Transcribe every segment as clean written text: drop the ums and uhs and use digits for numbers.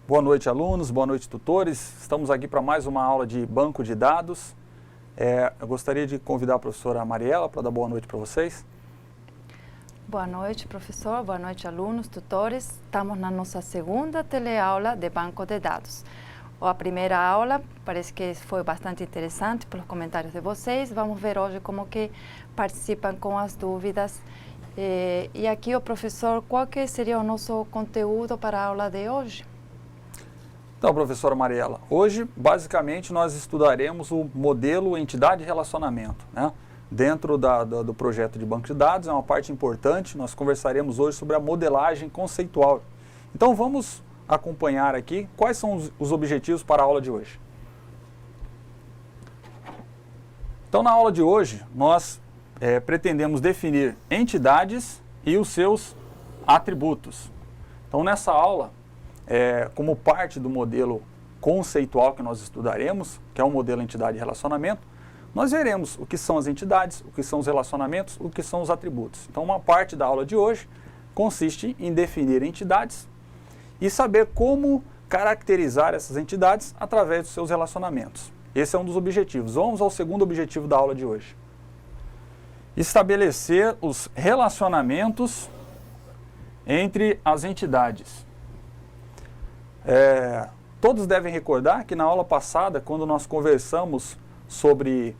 Boa noite, alunos, boa noite, tutores. Estamos aqui para mais uma aula de banco de dados. Eu gostaria de convidar a professora Mariela para dar boa noite para vocês. Boa noite, professor. Boa noite, alunos, tutores. Estamos na nossa segunda teleaula de banco de dados. A primeira aula parece que foi bastante interessante pelos comentários de vocês. Vamos ver hoje como que participam com as dúvidas. E aqui, o professor, qual que seria o nosso conteúdo para a aula de hoje? Então, professora Mariela, hoje, basicamente, nós estudaremos o modelo entidade-relacionamento, né? Dentro do projeto de banco de dados, é uma parte importante, nós conversaremos hoje sobre a modelagem conceitual. Então, vamos acompanhar aqui quais são os objetivos para a aula de hoje. Então, na aula de hoje, nós pretendemos definir entidades e os seus atributos. Então, nessa aula, como parte do modelo conceitual que nós estudaremos, que é o modelo entidade e relacionamento, nós veremos o que são as entidades, o que são os relacionamentos, o que são os atributos. Então, uma parte da aula de hoje consiste em definir entidades e saber como caracterizar essas entidades através dos seus relacionamentos. Esse é um dos objetivos. Vamos ao segundo objetivo da aula de hoje. Estabelecer os relacionamentos entre as entidades. Todos devem recordar que na aula passada, quando nós conversamos sobre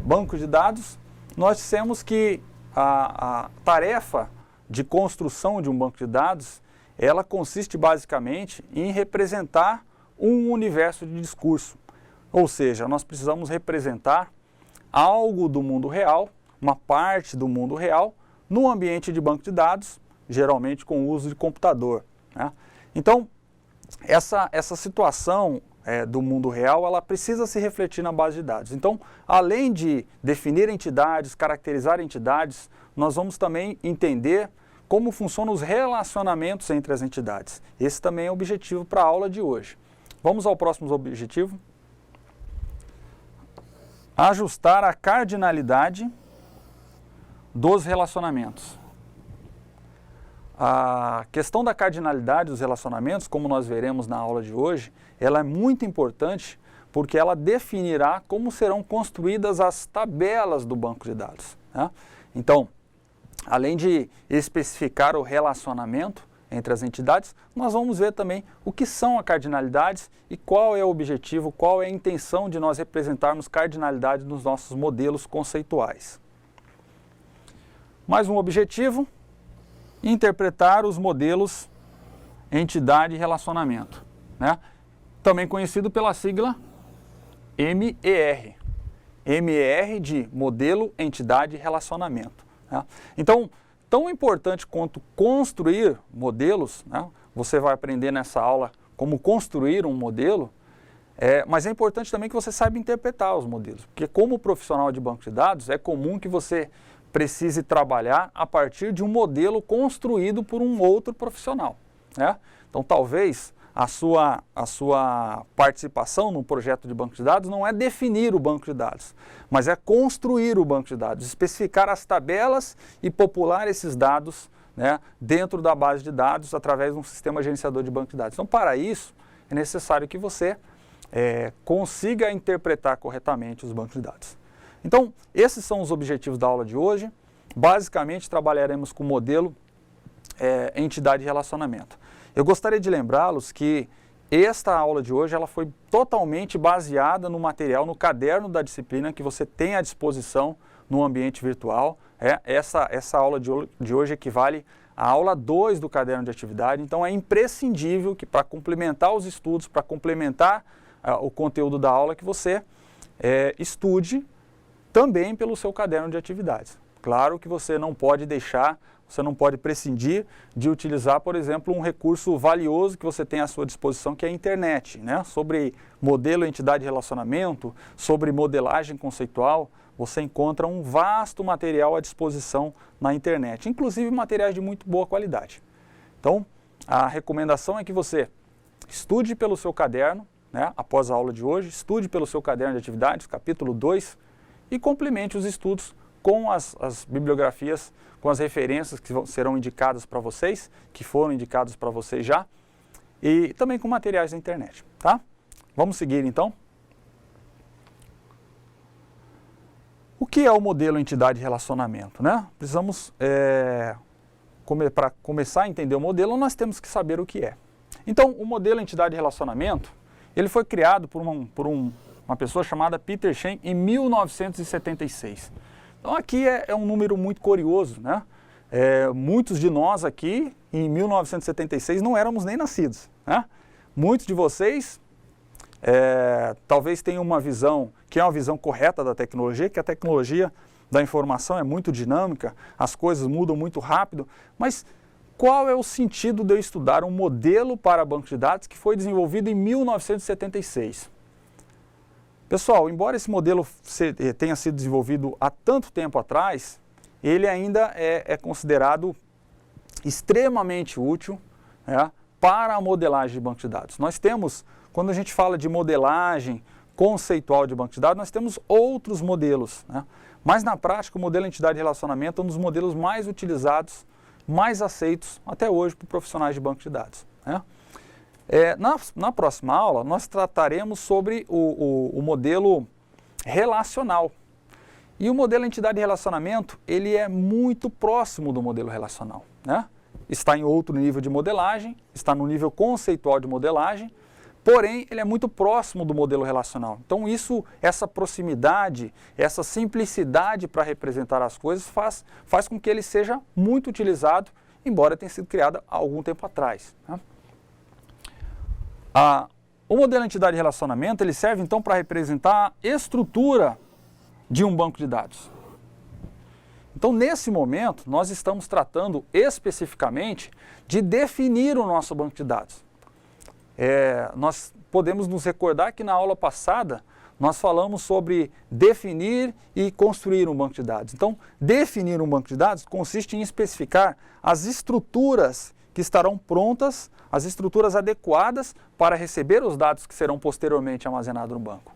banco de dados, nós dissemos que a tarefa de construção de um banco de dados, ela consiste basicamente em representar um universo de discurso. Ou seja, nós precisamos representar algo do mundo real, uma parte do mundo real, no ambiente de banco de dados, geralmente com o uso de computador, né? Então, essa situação do mundo real, ela precisa se refletir na base de dados. Então, além de definir entidades, caracterizar entidades, nós vamos também entender como funcionam os relacionamentos entre as entidades. Esse também é o objetivo para a aula de hoje. Vamos ao próximo objetivo. Ajustar a cardinalidade dos relacionamentos. A questão da cardinalidade dos relacionamentos, como nós veremos na aula de hoje, ela é muito importante porque ela definirá como serão construídas as tabelas do banco de dados, né? Então, além de especificar o relacionamento entre as entidades, nós vamos ver também o que são as cardinalidades e qual é o objetivo, qual é a intenção de nós representarmos cardinalidades nos nossos modelos conceituais. Mais um objetivo: interpretar os modelos entidade e relacionamento, né? Também conhecido pela sigla MER. MER de modelo, entidade e relacionamento, né? Então, tão importante quanto construir modelos, né? Você vai aprender nessa aula como construir um modelo, mas é importante também que você saiba interpretar os modelos, porque como profissional de banco de dados, é comum que você precise trabalhar a partir de um modelo construído por um outro profissional, né? Então, talvez a sua participação no projeto de banco de dados não é definir o banco de dados, mas é construir o banco de dados, especificar as tabelas e popular esses dados, né, dentro da base de dados através de um sistema gerenciador de banco de dados. Então, para isso, é necessário que você consiga interpretar corretamente os bancos de dados. Então, esses são os objetivos da aula de hoje. Basicamente, trabalharemos com o modelo entidade e relacionamento. Eu gostaria de lembrá-los que esta aula de hoje ela foi totalmente baseada no material, no caderno da disciplina que você tem à disposição no ambiente virtual. Essa aula de hoje equivale à aula 2 do caderno de atividade, então é imprescindível que para complementar os estudos, para complementar o conteúdo da aula, que você estude também pelo seu caderno de atividades. Claro que você não pode prescindir de utilizar, por exemplo, um recurso valioso que você tem à sua disposição, que é a internet, né? Sobre modelo, entidade e relacionamento, sobre modelagem conceitual, você encontra um vasto material à disposição na internet, inclusive materiais de muito boa qualidade. Então, a recomendação é que você estude pelo seu caderno, né? Após a aula de hoje, estude pelo seu caderno de atividades, capítulo 2, e complemente os estudos com as bibliografias, com as referências que serão indicadas para vocês, que foram indicadas para vocês já, e também com materiais da internet, tá? Vamos seguir então. O que é o modelo entidade-relacionamento, né? Precisamos, para começar a entender o modelo, nós temos que saber o que é. Então, o modelo entidade-relacionamento, ele foi criado por uma pessoa chamada Peter Shen em 1976. Então, aqui é um número muito curioso, né? Muitos de nós aqui, em 1976, não éramos nem nascidos, né? Muitos de vocês talvez tenham uma visão, que é uma visão correta da tecnologia, que a tecnologia da informação é muito dinâmica, as coisas mudam muito rápido, mas qual é o sentido de eu estudar um modelo para banco de dados que foi desenvolvido em 1976? Pessoal, embora esse modelo tenha sido desenvolvido há tanto tempo atrás, ele ainda é considerado extremamente útil, né, para a modelagem de banco de dados. Nós temos, quando a gente fala de modelagem conceitual de banco de dados, nós temos outros modelos, né? Mas na prática o modelo entidade-relacionamento é um dos modelos mais utilizados, mais aceitos até hoje por profissionais de banco de dados, né? Na próxima aula nós trataremos sobre o modelo relacional. E o modelo entidade-relacionamento, ele é muito próximo do modelo relacional, né? Está em outro nível de modelagem, está no nível conceitual de modelagem, porém ele é muito próximo do modelo relacional. Então essa proximidade, essa simplicidade para representar as coisas faz com que ele seja muito utilizado, embora tenha sido criado há algum tempo atrás, né? O modelo entidade-relacionamento, ele serve então para representar a estrutura de um banco de dados. Então, nesse momento, nós estamos tratando especificamente de definir o nosso banco de dados. Nós podemos nos recordar que na aula passada nós falamos sobre definir e construir um banco de dados. Então, definir um banco de dados consiste em especificar as estruturas que estarão prontas, as estruturas adequadas para receber os dados que serão posteriormente armazenados no banco.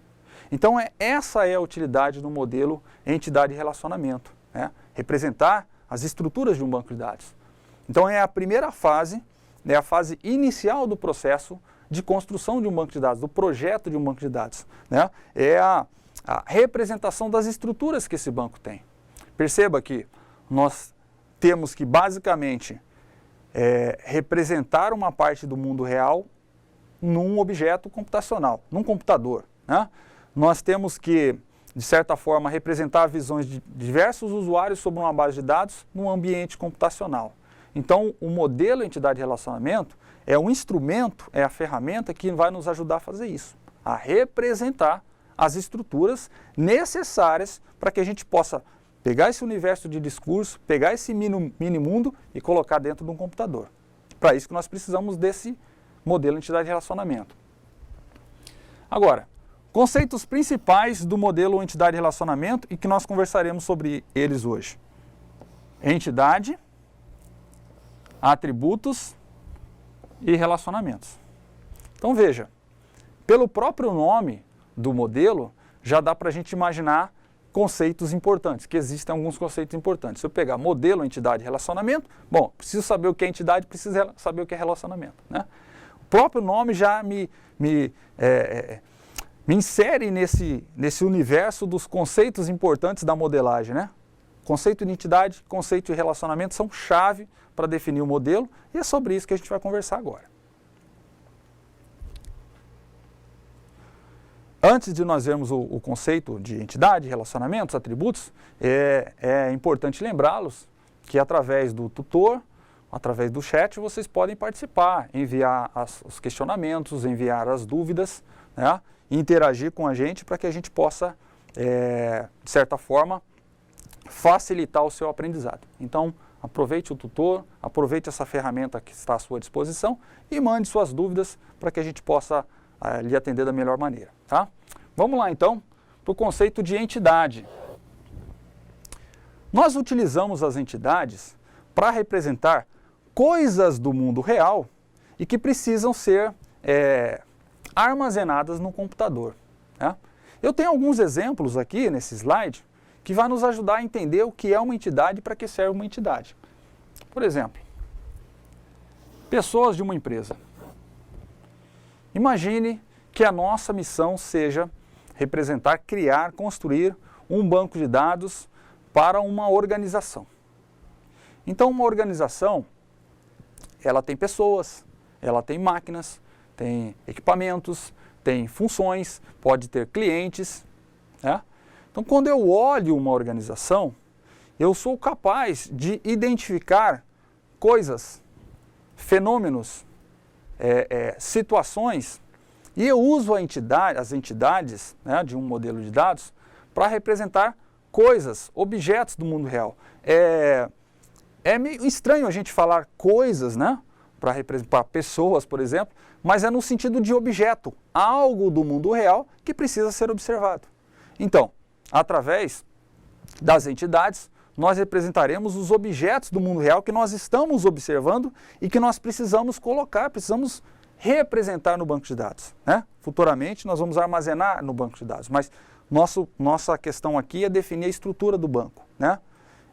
Então, essa é a utilidade do modelo entidade-relacionamento, né? Representar as estruturas de um banco de dados. Então, é a primeira fase, é a fase inicial do processo de construção de um banco de dados, do projeto de um banco de dados, né? É a representação das estruturas que esse banco tem. Perceba que nós temos que, basicamente, representar uma parte do mundo real num objeto computacional, num computador, né? Nós temos que, de certa forma, representar visões de diversos usuários sobre uma base de dados num ambiente computacional. Então, o modelo entidade-relacionamento é um instrumento, é a ferramenta que vai nos ajudar a fazer isso, a representar as estruturas necessárias para que a gente possa pegar esse universo de discurso, pegar esse mini-mundo e colocar dentro de um computador. Para isso que nós precisamos desse modelo entidade-relacionamento. Agora, conceitos principais do modelo entidade-relacionamento e que nós conversaremos sobre eles hoje. Entidade, atributos e relacionamentos. Então veja, pelo próprio nome do modelo, já dá para a gente imaginar conceitos importantes, que existem alguns conceitos importantes. Se eu pegar modelo, entidade e relacionamento, bom, preciso saber o que é entidade, preciso saber o que é relacionamento, né? O próprio nome já me insere nesse universo dos conceitos importantes da modelagem, né? Conceito de entidade, conceito de relacionamento são chave para definir o modelo e é sobre isso que a gente vai conversar agora. Antes de nós vermos o conceito de entidade, relacionamentos, atributos, é importante lembrá-los que através do tutor, através do chat, vocês podem participar, enviar os questionamentos, enviar as dúvidas, né? Interagir com a gente para que a gente possa, de certa forma, facilitar o seu aprendizado. Então, aproveite o tutor, aproveite essa ferramenta que está à sua disposição e mande suas dúvidas para que a gente possa lhe atender da melhor maneira, tá? Vamos lá então para o conceito de entidade. Nós utilizamos as entidades para representar coisas do mundo real e que precisam ser armazenadas no computador, né? Eu tenho alguns exemplos aqui nesse slide que vai nos ajudar a entender o que é uma entidade e para que serve uma entidade. Por exemplo, pessoas de uma empresa. Imagine que a nossa missão seja representar, criar, construir um banco de dados para uma organização. Então, uma organização, ela tem pessoas, ela tem máquinas, tem equipamentos, tem funções, pode ter clientes, né? Então, quando eu olho uma organização, eu sou capaz de identificar coisas, fenômenos, situações, e eu uso as entidades, né, de um modelo de dados para representar coisas, objetos do mundo real. É meio estranho a gente falar coisas, né, para representar pessoas, por exemplo, mas é no sentido de objeto, algo do mundo real que precisa ser observado. Então, através das entidades, nós representaremos os objetos do mundo real que nós estamos observando e que nós precisamos colocar, precisamos representar no banco de dados, né? Futuramente nós vamos armazenar no banco de dados, mas nossa questão aqui é definir a estrutura do banco, né?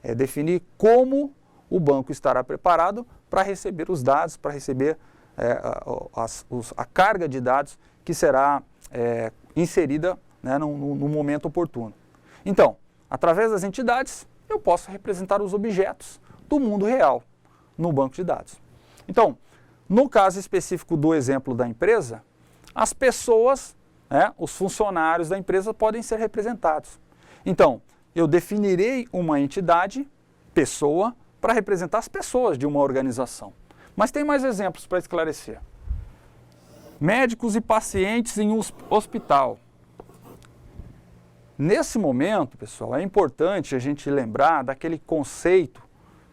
É definir como o banco estará preparado para receber os dados, para receber a carga de dados que será inserida, né, no momento oportuno. Então, através das entidades, eu posso representar os objetos do mundo real no banco de dados. Então, no caso específico do exemplo da empresa, as pessoas, né, os funcionários da empresa podem ser representados. Então, eu definirei uma entidade, pessoa, para representar as pessoas de uma organização. Mas tem mais exemplos para esclarecer. Médicos e pacientes em um hospital. Nesse momento, pessoal, é importante a gente lembrar daquele conceito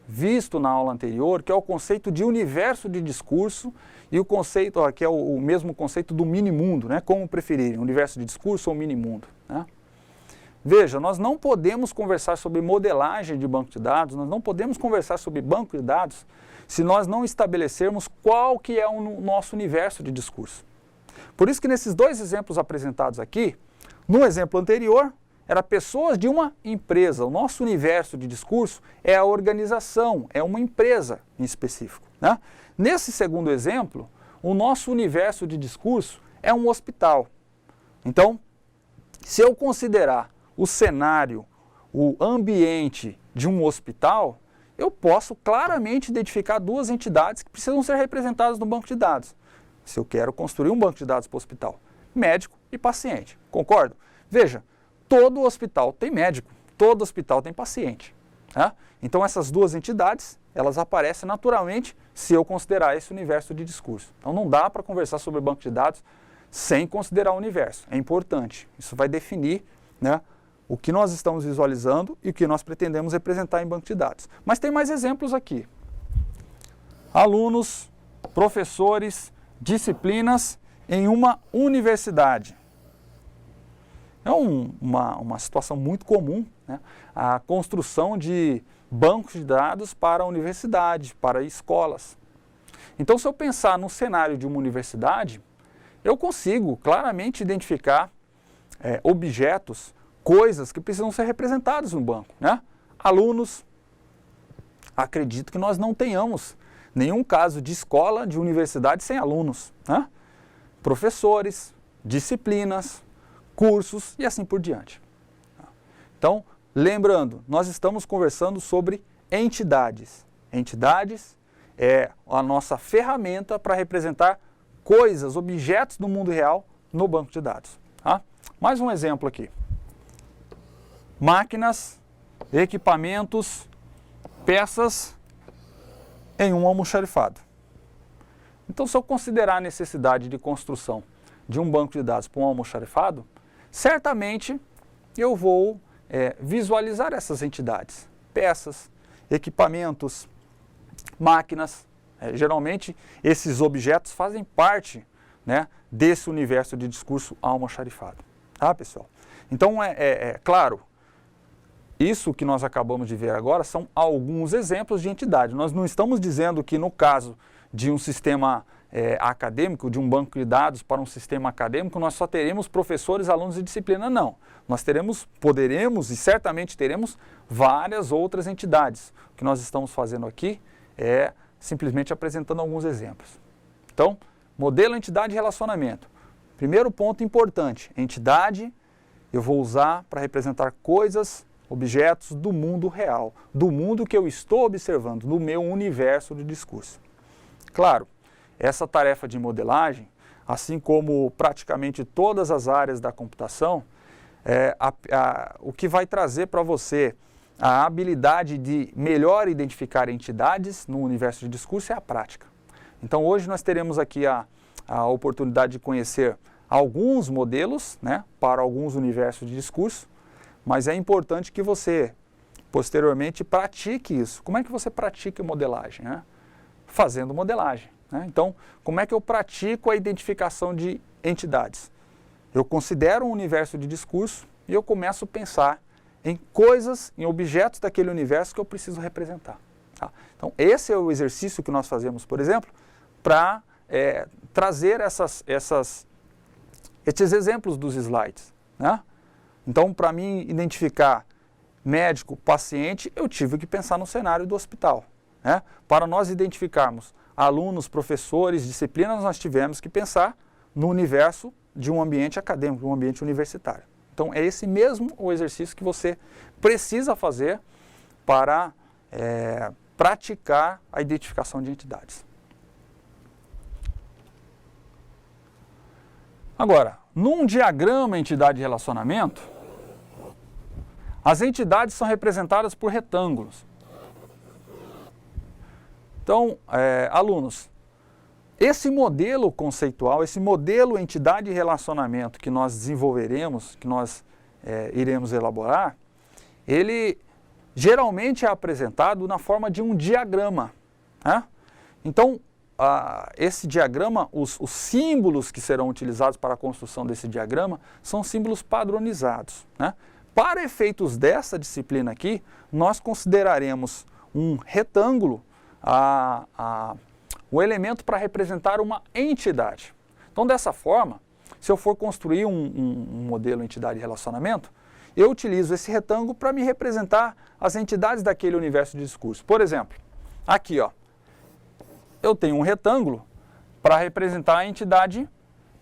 visto na aula anterior, que é o conceito de universo de discurso e o conceito, que é o mesmo conceito do mini-mundo, né? Como preferirem, universo de discurso ou mini-mundo, né? Veja, nós não podemos conversar sobre modelagem de banco de dados, nós não podemos conversar sobre banco de dados se nós não estabelecermos qual que é o nosso universo de discurso. Por isso que nesses dois exemplos apresentados aqui, no exemplo anterior, era pessoas de uma empresa. O nosso universo de discurso é a organização, é uma empresa em específico, né? Nesse segundo exemplo, o nosso universo de discurso é um hospital. Então, se eu considerar o cenário, o ambiente de um hospital, eu posso claramente identificar duas entidades que precisam ser representadas no banco de dados. Se eu quero construir um banco de dados para o hospital, médico e paciente, concordo? Veja, todo hospital tem médico, todo hospital tem paciente, né? Então essas duas entidades, elas aparecem naturalmente se eu considerar esse universo de discurso. Então não dá para conversar sobre banco de dados sem considerar o universo, é importante. Isso vai definir, né, o que nós estamos visualizando e o que nós pretendemos representar em banco de dados. Mas tem mais exemplos aqui. Alunos, professores, disciplinas em uma universidade. É uma situação muito comum, né? A construção de bancos de dados para a universidade, para escolas. Então, se eu pensar no cenário de uma universidade, eu consigo claramente identificar objetos, coisas que precisam ser representadas no banco, né? Alunos, acredito que nós não tenhamos nenhum caso de escola, de universidade sem alunos, né? Professores, disciplinas, cursos e assim por diante. Então, lembrando, nós estamos conversando sobre entidades. Entidades é a nossa ferramenta para representar coisas, objetos do mundo real no banco de dados, tá? Mais um exemplo aqui. Máquinas, equipamentos, peças em um almoxarifado. Então, se eu considerar a necessidade de construção de um banco de dados para um almoxarifado, certamente eu vou visualizar essas entidades, peças, equipamentos, máquinas. Geralmente, esses objetos fazem parte, né, desse universo de discurso almoxarifado. Tá, pessoal? Então, claro, isso que nós acabamos de ver agora são alguns exemplos de entidade. Nós não estamos dizendo que no caso de um sistema acadêmico, de um banco de dados para um sistema acadêmico, nós só teremos professores, alunos e disciplina, não. Nós poderemos e certamente teremos várias outras entidades. O que nós estamos fazendo aqui é simplesmente apresentando alguns exemplos. Então, modelo, entidade e relacionamento. Primeiro ponto importante, entidade eu vou usar para representar coisas, objetos do mundo real, do mundo que eu estou observando, no meu universo de discurso. Claro, essa tarefa de modelagem, assim como praticamente todas as áreas da computação, o que vai trazer para você a habilidade de melhor identificar entidades no universo de discurso é a prática. Então hoje nós teremos aqui a oportunidade de conhecer alguns modelos, né, para alguns universos de discurso, mas é importante que você posteriormente pratique isso. Como é que você pratica modelagem? Né? Fazendo modelagem. Né? Então, como é que eu pratico a identificação de entidades? Eu considero um universo de discurso e eu começo a pensar em coisas, em objetos daquele universo que eu preciso representar. Tá? Então, esse é o exercício que nós fazemos, por exemplo, para trazer esses exemplos dos slides. Né? Então, para mim identificar médico, paciente, eu tive que pensar no cenário do hospital. Né? Para nós identificarmos alunos, professores, disciplinas, nós tivemos que pensar no universo de um ambiente acadêmico, de um ambiente universitário. Então, é esse mesmo o exercício que você precisa fazer para praticar a identificação de entidades. Agora, num diagrama entidade e relacionamento, as entidades são representadas por retângulos. Então, alunos, esse modelo conceitual, esse modelo entidade e relacionamento que nós desenvolveremos, que nós iremos elaborar, ele geralmente é apresentado na forma de um diagrama. Né? Então, esse diagrama, os símbolos que serão utilizados para a construção desse diagrama são símbolos padronizados. Né? Para efeitos dessa disciplina aqui, nós consideraremos um retângulo o elemento para representar uma entidade. Então, dessa forma, se eu for construir um modelo entidade e relacionamento, eu utilizo esse retângulo para me representar as entidades daquele universo de discurso. Por exemplo, aqui, ó, eu tenho um retângulo para representar a entidade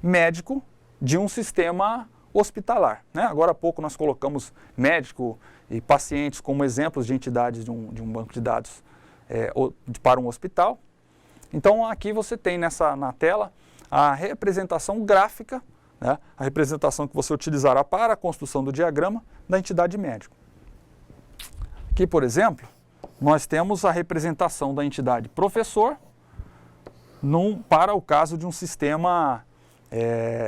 médico de um sistema hospitalar. Né? Agora há pouco nós colocamos médico e pacientes como exemplos de entidades de um banco de dados para um hospital. Então aqui você tem na tela a representação gráfica, né? A representação que você utilizará para a construção do diagrama da entidade médico. Aqui, por exemplo, nós temos a representação da entidade professor para o caso de um sistema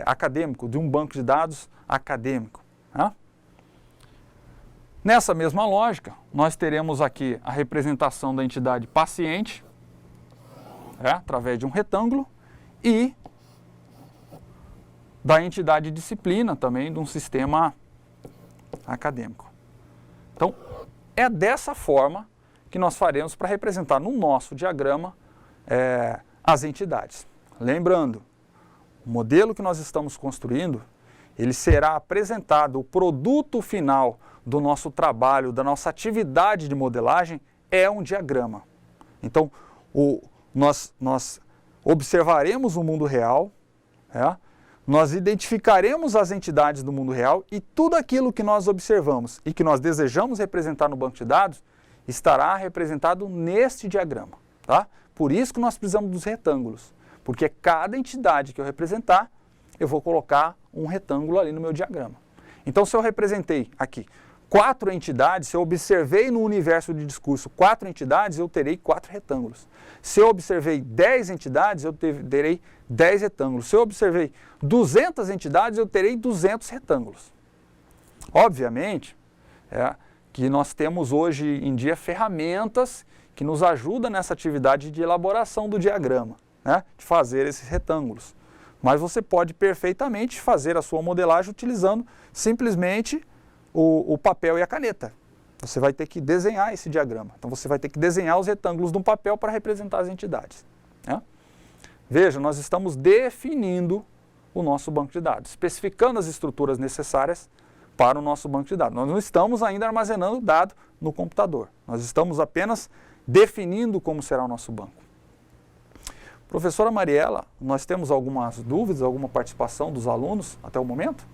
acadêmico, de um banco de dados acadêmico. Né? Nessa mesma lógica, nós teremos aqui a representação da entidade paciente, através de um retângulo, e da entidade disciplina também de um sistema acadêmico. Então, é dessa forma que nós faremos para representar no nosso diagrama as entidades. Lembrando, o modelo que nós estamos construindo, ele será apresentado, o produto final do nosso trabalho, da nossa atividade de modelagem, é um diagrama. Então, nós observaremos o mundo real, nós identificaremos as entidades do mundo real e tudo aquilo que nós observamos e que nós desejamos representar no banco de dados estará representado neste diagrama. Tá? Por isso que nós precisamos dos retângulos, porque cada entidade que eu representar, eu vou colocar um retângulo ali no meu diagrama. Então, se eu representei aqui 4 entidades, se eu observei no universo de discurso 4 entidades, eu terei 4 retângulos. Se eu observei 10 entidades, eu terei 10 retângulos. Se eu observei 200 entidades, eu terei 200 retângulos. Obviamente, que nós temos hoje em dia ferramentas que nos ajudam nessa atividade de elaboração do diagrama, né, de fazer esses retângulos. Mas você pode perfeitamente fazer a sua modelagem utilizando simplesmente o papel e a caneta. Você vai ter que desenhar esse diagrama. Então você vai ter que desenhar os retângulos de um papel para representar as entidades. Né? Veja, nós estamos definindo o nosso banco de dados, especificando as estruturas necessárias para o nosso banco de dados. Nós não estamos ainda armazenando dado no computador. Nós estamos apenas definindo como será o nosso banco. Professora Mariela, nós temos algumas dúvidas, alguma participação dos alunos até o momento?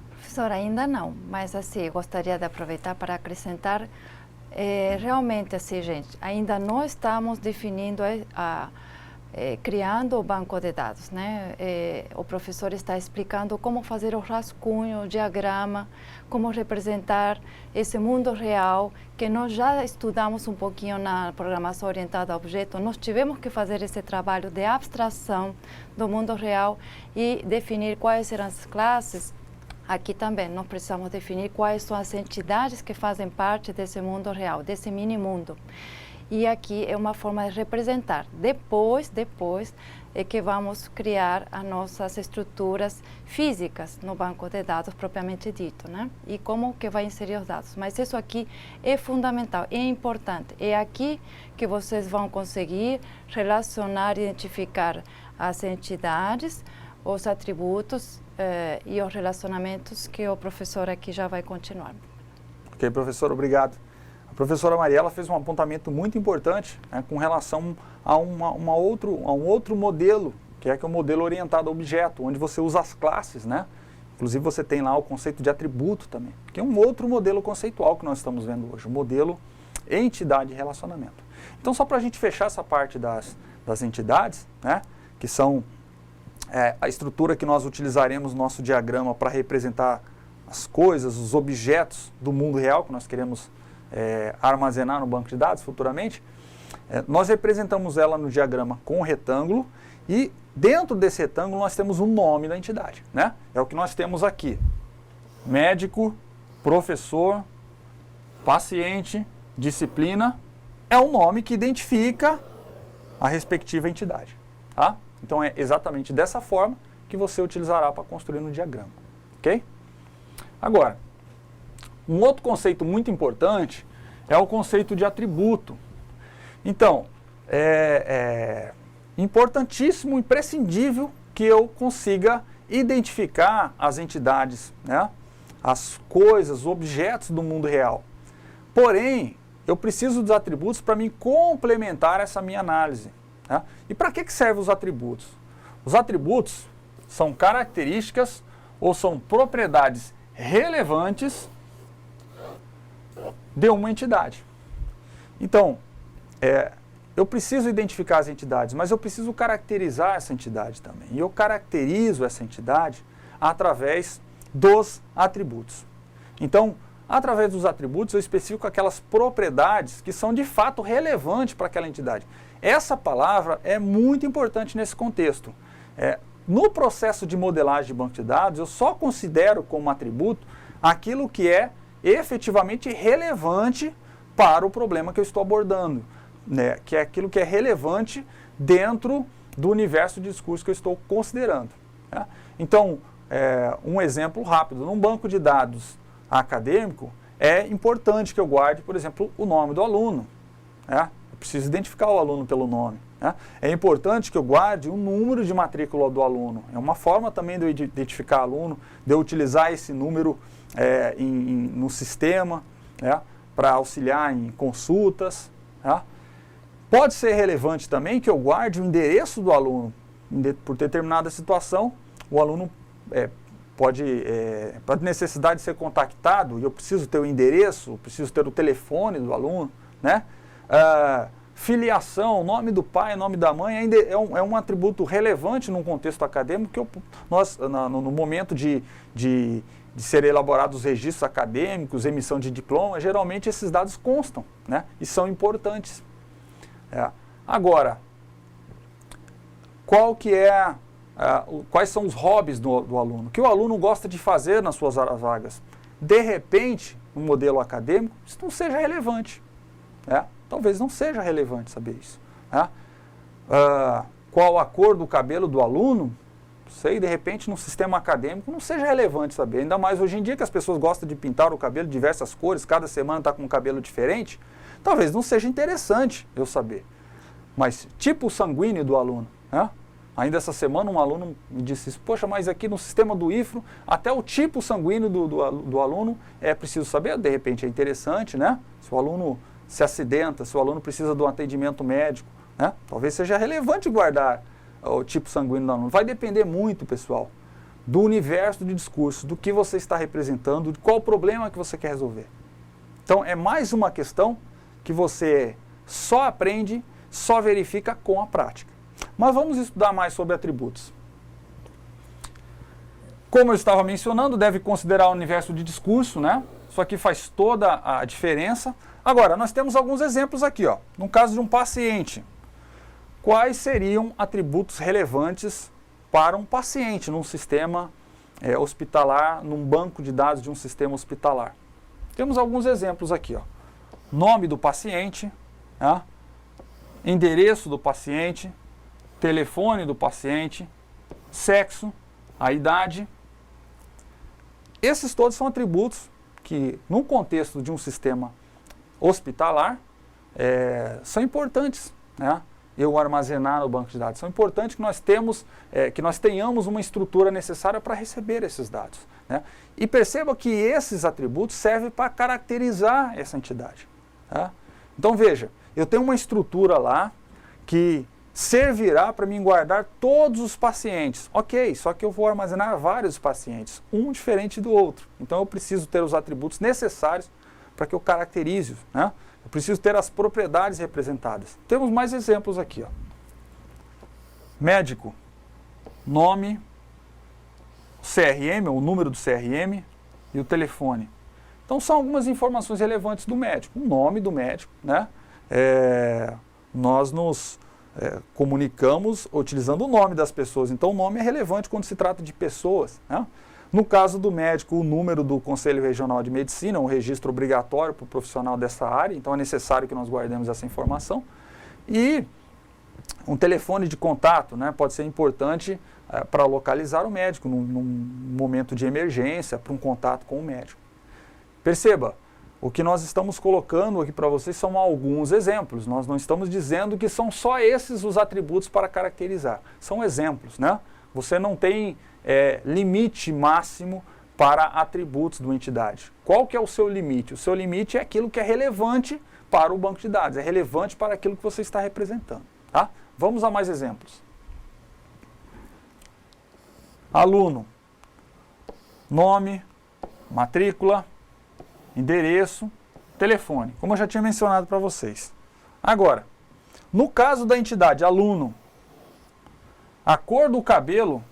Professor, ainda não, mas assim, gostaria de aproveitar para acrescentar, realmente assim, gente, ainda não estamos definindo criando o banco de dados, né? O professor está explicando como fazer o rascunho, o diagrama, como representar esse mundo real que nós já estudamos um pouquinho na programação orientada a objeto. Nós tivemos que fazer esse trabalho de abstração do mundo real e definir quais serão as classes. Aqui também nós precisamos definir quais são as entidades que fazem parte desse mundo real, desse mini mundo. E aqui é uma forma de representar. Depois é que vamos criar as nossas estruturas físicas no banco de dados propriamente dito, né? E como que vai inserir os dados. Mas isso aqui é fundamental, é importante. É aqui que vocês vão conseguir relacionar, identificar as entidades, os atributos e os relacionamentos que o professor aqui já vai continuar. Ok, professor, obrigado. A professora Mariela fez um apontamento muito importante, né, com relação a um outro modelo, que é o modelo orientado a objeto, onde você usa as classes, né? Inclusive você tem lá o conceito de atributo também, que é um outro modelo conceitual que nós estamos vendo hoje, o modelo entidade e relacionamento. Então, só para a gente fechar essa parte das entidades, né, que são a estrutura que nós utilizaremos no nosso diagrama para representar as coisas, os objetos do mundo real que nós queremos armazenar no banco de dados futuramente, nós representamos ela no diagrama com um retângulo e dentro desse retângulo nós temos o nome da entidade, né? É o que nós temos aqui: médico, professor, paciente, disciplina, é o nome que identifica a respectiva entidade, tá? Então é exatamente dessa forma que você utilizará para construir no diagrama, ok? Agora, um outro conceito muito importante é o conceito de atributo. Então, é importantíssimo, imprescindível que eu consiga identificar as entidades, né, as coisas, os objetos do mundo real. Porém, eu preciso dos atributos para me complementar essa minha análise, né? E para que servem os atributos? Os atributos são características ou são propriedades relevantes de uma entidade. Então, eu preciso identificar as entidades, mas eu preciso caracterizar essa entidade também. E eu caracterizo essa entidade através dos atributos. Então, através dos atributos, eu especifico aquelas propriedades que são de fato relevantes para aquela entidade. Essa palavra é muito importante nesse contexto. No processo de modelagem de banco de dados, eu só considero como atributo aquilo que é efetivamente relevante para o problema que eu estou abordando, né? Que é aquilo que é relevante dentro do universo de discurso que eu estou considerando, né? Então, um exemplo rápido: num banco de dados acadêmico, é importante que eu guarde, por exemplo, o nome do aluno, né? Eu preciso identificar o aluno pelo nome, né? É importante que eu guarde o número de matrícula do aluno. É uma forma também de eu identificar aluno, de eu utilizar esse número no sistema, né, para auxiliar em consultas, né? Pode ser relevante também que eu guarde o endereço do aluno. Por determinada situação, o aluno pode necessidade de ser contactado, e eu preciso ter o endereço, preciso ter o telefone do aluno, né? Filiação, nome do pai, nome da mãe, ainda é um atributo relevante num contexto acadêmico, que no momento de ser elaborados os registros acadêmicos, emissão de diploma, geralmente esses dados constam, né, e são importantes. Agora, quais são os hobbies do aluno? O que o aluno gosta de fazer nas suas horas vagas? De repente, no modelo acadêmico, isso não seja relevante, né? Talvez não seja relevante saber isso, né? Qual a cor do cabelo do aluno? Sei, de repente, no sistema acadêmico não seja relevante saber. Ainda mais hoje em dia que as pessoas gostam de pintar o cabelo de diversas cores, cada semana está com um cabelo diferente. Talvez não seja interessante eu saber. Mas tipo sanguíneo do aluno, né? Ainda essa semana um aluno me disse isso: poxa, mas aqui no sistema do IFRO, até o tipo sanguíneo do aluno é preciso saber. De repente é interessante, né? Se o aluno se acidenta, se o aluno precisa de um atendimento médico, né? Talvez seja relevante guardar o tipo sanguíneo do aluno. Vai depender muito, pessoal, do universo de discurso, do que você está representando, de qual o problema que você quer resolver. Então, é mais uma questão que você só aprende, só verifica com a prática. Mas vamos estudar mais sobre atributos. Como eu estava mencionando, deve considerar o universo de discurso, né? Isso aqui faz toda a diferença. Agora, nós temos alguns exemplos aqui, ó. No caso de um paciente, quais seriam atributos relevantes para um paciente num sistema hospitalar, num banco de dados de um sistema hospitalar? Temos alguns exemplos aqui, ó. Nome do paciente, né? Endereço do paciente, telefone do paciente, sexo, a idade. Esses todos são atributos que, num contexto de um sistema hospitalar, são importantes, né? Eu armazenar no banco de dados. São importantes que nós tenhamos uma estrutura necessária para receber esses dados, né? E perceba que esses atributos servem para caracterizar essa entidade, tá? Então veja, eu tenho uma estrutura lá que servirá para mim guardar todos os pacientes. Ok, só que eu vou armazenar vários pacientes, um diferente do outro. Então eu preciso ter os atributos necessários para que eu caracterize, né? Eu preciso ter as propriedades representadas. Temos mais exemplos aqui, ó. Médico, nome, CRM, o número do CRM e o telefone. Então são algumas informações relevantes do médico. O nome do médico, né? Nós nos comunicamos utilizando o nome das pessoas. Então o nome é relevante quando se trata de pessoas, né? No caso do médico, o número do Conselho Regional de Medicina, um registro obrigatório para o profissional dessa área, então é necessário que nós guardemos essa informação. E um telefone de contato, né, pode ser importante para localizar o médico num momento de emergência, para um contato com o médico. Perceba, o que nós estamos colocando aqui para vocês são alguns exemplos. Nós não estamos dizendo que são só esses os atributos para caracterizar. São exemplos, né? Você não tem limite máximo para atributos de uma entidade. Qual que é o seu limite? O seu limite é aquilo que é relevante para o banco de dados, é relevante para aquilo que você está representando, tá? Vamos a mais exemplos. Aluno, nome, matrícula, endereço, telefone, como eu já tinha mencionado para vocês. Agora, no caso da entidade aluno, a cor do cabelo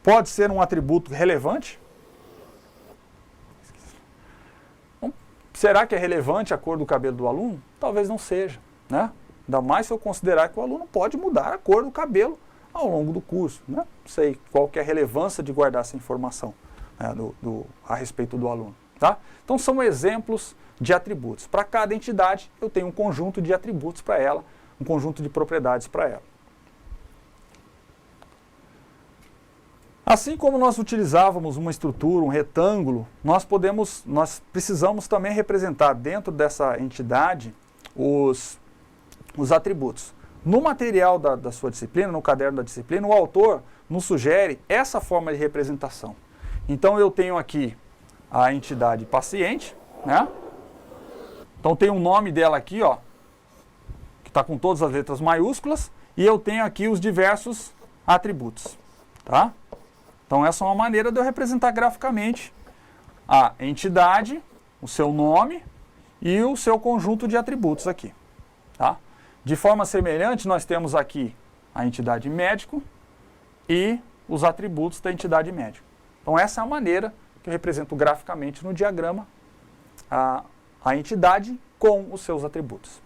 pode ser um atributo relevante? Será que é relevante a cor do cabelo do aluno? Talvez não seja, né? Ainda mais se eu considerar que o aluno pode mudar a cor do cabelo ao longo do curso, né? Não sei qual que é a relevância de guardar essa informação, né, a respeito do aluno, tá? Então são exemplos de atributos. Para cada entidade eu tenho um conjunto de atributos para ela, um conjunto de propriedades para ela. Assim como nós utilizávamos uma estrutura, um retângulo, nós precisamos também representar dentro dessa entidade os atributos. No material da sua disciplina, no caderno da disciplina, o autor nos sugere essa forma de representação. Então eu tenho aqui a entidade paciente, né? Então tem o nome dela aqui, ó, que está com todas as letras maiúsculas, e eu tenho aqui os diversos atributos, tá? Então essa é uma maneira de eu representar graficamente a entidade, o seu nome e o seu conjunto de atributos aqui, tá? De forma semelhante, nós temos aqui a entidade médico e os atributos da entidade médico. Então essa é a maneira que eu represento graficamente no diagrama a entidade com os seus atributos.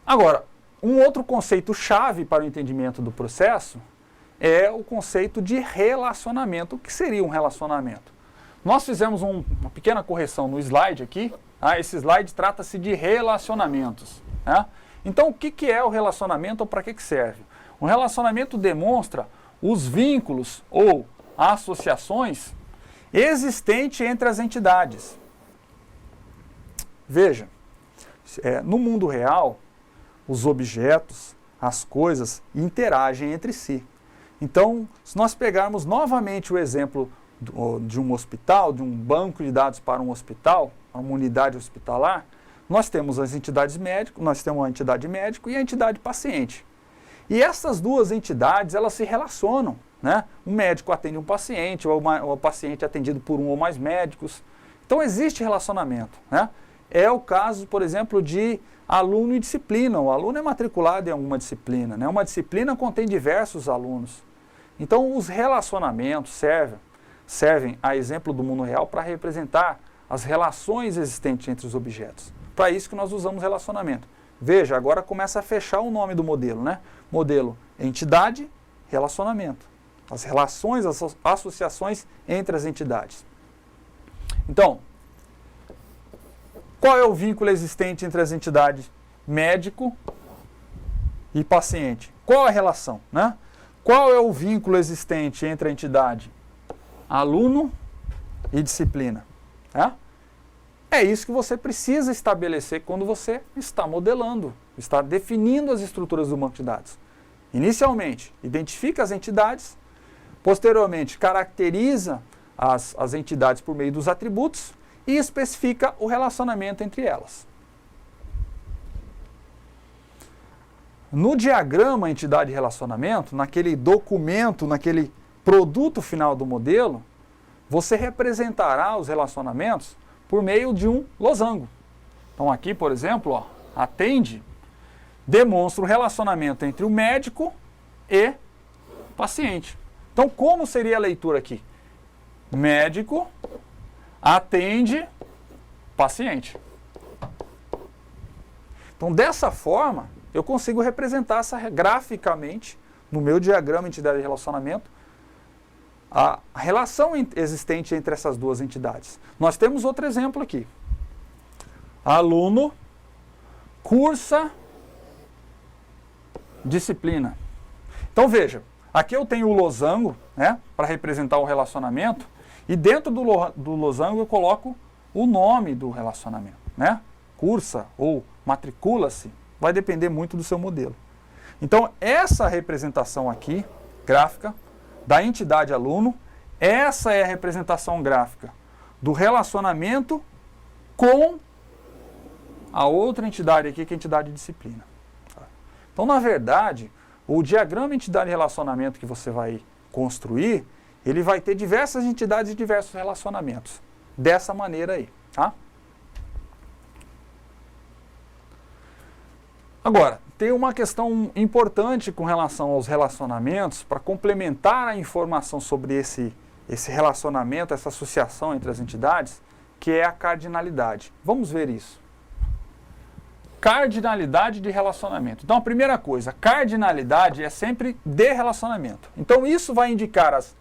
Agora, um outro conceito chave para o entendimento do processo é o conceito de relacionamento. O que seria um relacionamento? Nós fizemos uma pequena correção no slide aqui. Esse slide trata-se de relacionamentos, né? Então, o que é o relacionamento ou para que serve? O relacionamento demonstra os vínculos ou associações existentes entre as entidades. Veja, no mundo real, os objetos, as coisas interagem entre si. Então, se nós pegarmos novamente o exemplo de um hospital, de um banco de dados para um hospital, uma unidade hospitalar, nós temos as entidades médico, nós temos a entidade médico e a entidade paciente. E essas duas entidades, elas se relacionam, né? Um médico atende um paciente, ou o paciente é atendido por um ou mais médicos. Então existe relacionamento, né? É o caso, por exemplo, de aluno e disciplina. O aluno é matriculado em alguma disciplina, né? Uma disciplina contém diversos alunos. Então os relacionamentos servem, a exemplo do mundo real, para representar as relações existentes entre os objetos. Para isso que nós usamos relacionamento. Veja, agora começa a fechar o nome do modelo, né? Modelo entidade, relacionamento. As relações, as associações entre as entidades. Então, qual é o vínculo existente entre as entidades médico e paciente? Qual a relação, né? Qual é o vínculo existente entre a entidade aluno e disciplina? É isso que você precisa estabelecer quando você está modelando, está definindo as estruturas do banco de dados. Inicialmente, identifica as entidades, posteriormente, caracteriza as entidades por meio dos atributos e especifica o relacionamento entre elas. No diagrama entidade e relacionamento, naquele documento, naquele produto final do modelo, você representará os relacionamentos por meio de um losango. Então aqui, por exemplo, ó, atende, demonstra o relacionamento entre o médico e paciente. Então como seria a leitura aqui? Médico atende paciente. Então dessa forma, eu consigo representar graficamente, no meu diagrama entidade e relacionamento, a relação existente entre essas duas entidades. Nós temos outro exemplo aqui. Aluno cursa disciplina. Então veja, aqui eu tenho o losango, né, para representar o relacionamento, e dentro do losango eu coloco o nome do relacionamento, né? Cursa ou matricula-se, vai depender muito do seu modelo. Então essa representação aqui, gráfica, da entidade aluno, essa é a representação gráfica do relacionamento com a outra entidade aqui, que é a entidade disciplina. Então, na verdade, o diagrama entidade relacionamento que você vai construir, ele vai ter diversas entidades e diversos relacionamentos. Dessa maneira aí, tá? Agora, tem uma questão importante com relação aos relacionamentos, para complementar a informação sobre esse relacionamento, essa associação entre as entidades, que é a cardinalidade. Vamos ver isso. Cardinalidade de relacionamento. Então, a primeira coisa, cardinalidade é sempre de relacionamento. Então, isso vai indicar as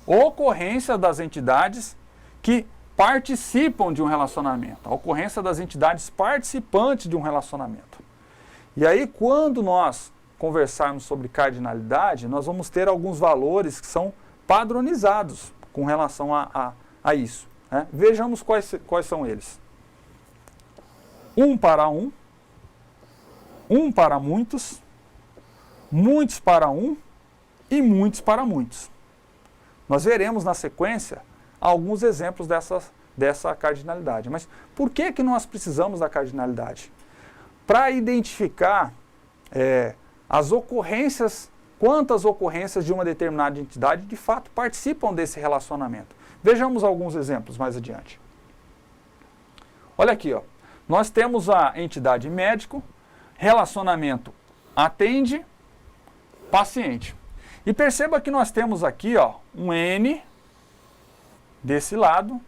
ocorrências das entidades que participam de um relacionamento, a ocorrência das entidades participantes de um relacionamento. E aí, quando nós conversarmos sobre cardinalidade, nós vamos ter alguns valores que são padronizados com relação a isso, né? Vejamos quais são eles. 1 para 1, 1 para muitos, muitos para 1 e muitos para muitos. Nós veremos na sequência alguns exemplos dessa cardinalidade. Mas por que nós precisamos da cardinalidade? Para identificar as ocorrências, quantas ocorrências de uma determinada entidade de fato participam desse relacionamento. Vejamos alguns exemplos mais adiante. Olha aqui, ó. Nós temos a entidade médico, relacionamento atende, paciente. E perceba que nós temos aqui, ó, um N desse lado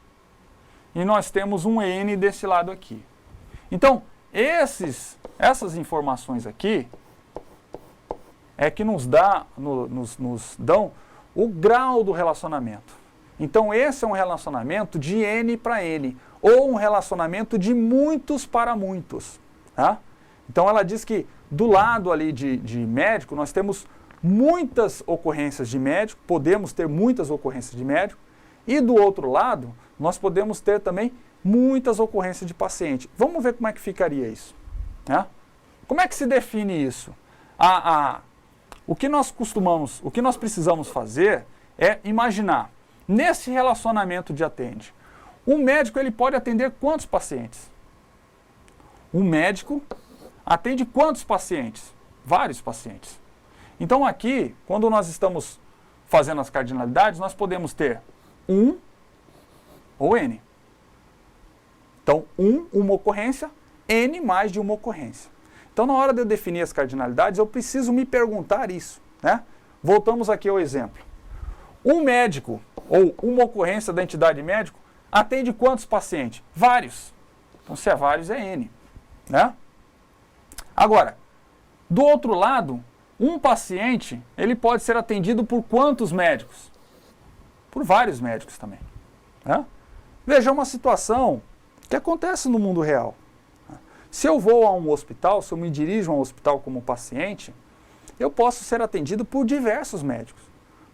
e nós temos um N desse lado aqui. Então, essas informações aqui é que nos dão o grau do relacionamento. Então esse é um relacionamento de N para N, ou um relacionamento de muitos para muitos. Tá? Então ela diz que do lado ali de médico nós temos muitas ocorrências de médico, podemos ter muitas ocorrências de médico, e do outro lado nós podemos ter também muitas ocorrências de paciente. Vamos ver como é que ficaria isso. Né? Como é que se define isso? O que nós precisamos fazer é imaginar, nesse relacionamento de atende, o médico ele pode atender quantos pacientes? Um médico atende quantos pacientes? Vários pacientes. Então aqui, quando nós estamos fazendo as cardinalidades, nós podemos ter um ou N. Então, uma ocorrência, N mais de uma ocorrência. Então, na hora de eu definir as cardinalidades, eu preciso me perguntar isso, né? Voltamos aqui ao exemplo. Um médico, ou uma ocorrência da entidade médico, atende quantos pacientes? Vários. Então, se é vários, é N, né? Agora, do outro lado, um paciente, ele pode ser atendido por quantos médicos? Por vários médicos também, né? Veja uma situação que acontece no mundo real. Se eu vou a um hospital, se eu me dirijo a um hospital como paciente, eu posso ser atendido por diversos médicos,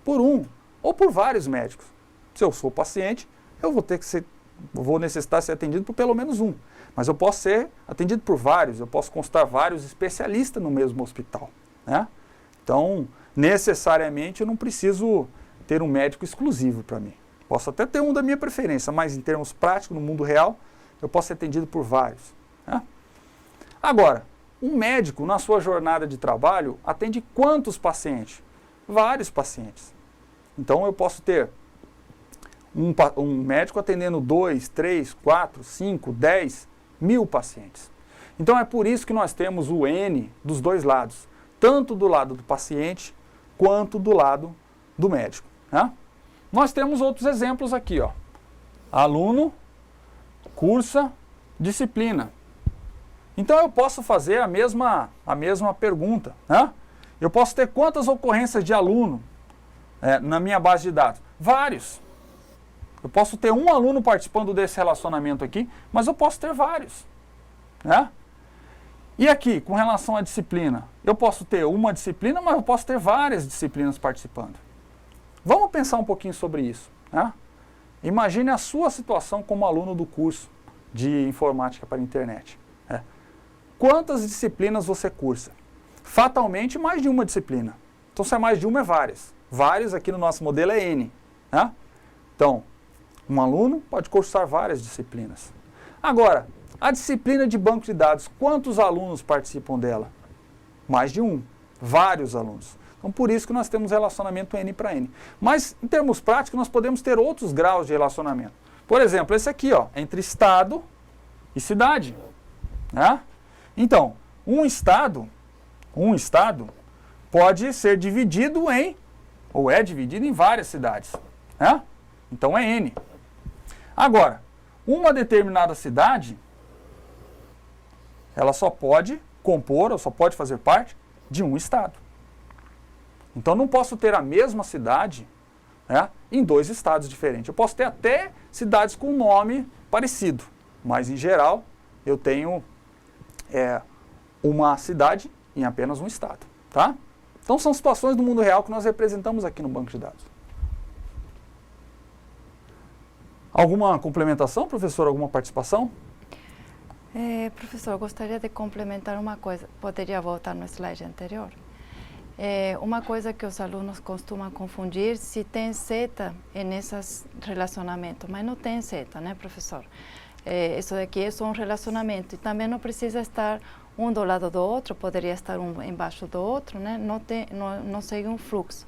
por um ou por vários médicos. Se eu sou paciente, eu vou necessitar ser atendido por pelo menos um, mas eu posso ser atendido por vários, eu posso consultar vários especialistas no mesmo hospital, né? Então, necessariamente, eu não preciso ter um médico exclusivo para mim. Posso até ter um da minha preferência, mas em termos práticos, no mundo real, eu posso ser atendido por vários, né? Agora, um médico, na sua jornada de trabalho, atende quantos pacientes? Vários pacientes. Então, eu posso ter um médico atendendo 2, 3, 4, 5, 10, 1000 pacientes. Então, é por isso que nós temos o N dos dois lados, tanto do lado do paciente, quanto do lado do médico, né? Nós temos outros exemplos aqui, ó. Aluno, cursa, disciplina. Então eu posso fazer a mesma pergunta, né? Eu posso ter quantas ocorrências de aluno na minha base de dados? Vários. Eu posso ter um aluno participando desse relacionamento aqui, mas eu posso ter vários, né? E aqui, com relação à disciplina, eu posso ter uma disciplina, mas eu posso ter várias disciplinas participando. Vamos pensar um pouquinho sobre isso, né? Imagine a sua situação como aluno do curso de informática para a internet. Quantas disciplinas você cursa? Fatalmente, mais de uma disciplina. Então, se é mais de uma, é várias. Vários aqui no nosso modelo é N, né? Então, um aluno pode cursar várias disciplinas. Agora, a disciplina de banco de dados, quantos alunos participam dela? Mais de um. Vários alunos. Então, por isso que nós temos relacionamento N para N. Mas, em termos práticos, nós podemos ter outros graus de relacionamento. Por exemplo, esse aqui, ó, entre estado e cidade, né? Então, um estado pode ser dividido ou é dividido em várias cidades, né? Então, é N. Agora, uma determinada cidade, ela só pode compor, ou só pode fazer parte de um estado. Então, não posso ter a mesma cidade, né, em dois estados diferentes. Eu posso ter até cidades com nome parecido, mas, em geral, eu tenho uma cidade em apenas um estado, tá? Então, são situações do mundo real que nós representamos aqui no banco de dados. Alguma complementação, professor? Alguma participação? Professor, gostaria de complementar uma coisa. Poderia voltar no slide anterior? Uma coisa que os alunos costumam confundir se tem seta nesses relacionamentos, mas não tem seta, né, professor? Isso daqui é só um relacionamento e também não precisa estar um do lado do outro, poderia estar um embaixo do outro, né? Não segue um fluxo.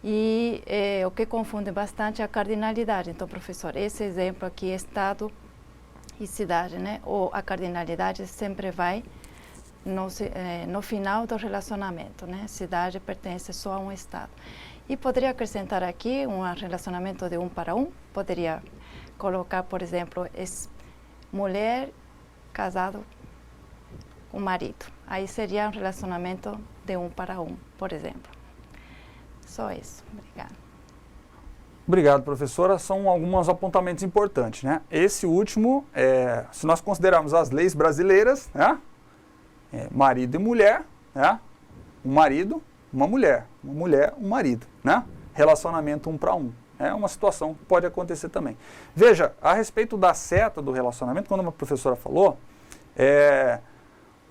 E o que confunde bastante é a cardinalidade. Então, professor, esse exemplo aqui, estado e cidade, né? Ou a cardinalidade sempre vai no final do relacionamento, né? Cidade pertence só a um estado. E poderia acrescentar aqui um relacionamento de 1 para 1. Poderia colocar, por exemplo, mulher casado com marido. Aí seria um relacionamento de 1 para 1, por exemplo. Só isso. Obrigada. Obrigado, professora. São alguns apontamentos importantes, né? Esse último, se nós considerarmos as leis brasileiras, né? Marido e mulher, né? Um marido, uma mulher, um marido, né? Relacionamento 1 para 1. É uma situação que pode acontecer também. Veja, a respeito da seta do relacionamento, quando uma professora falou,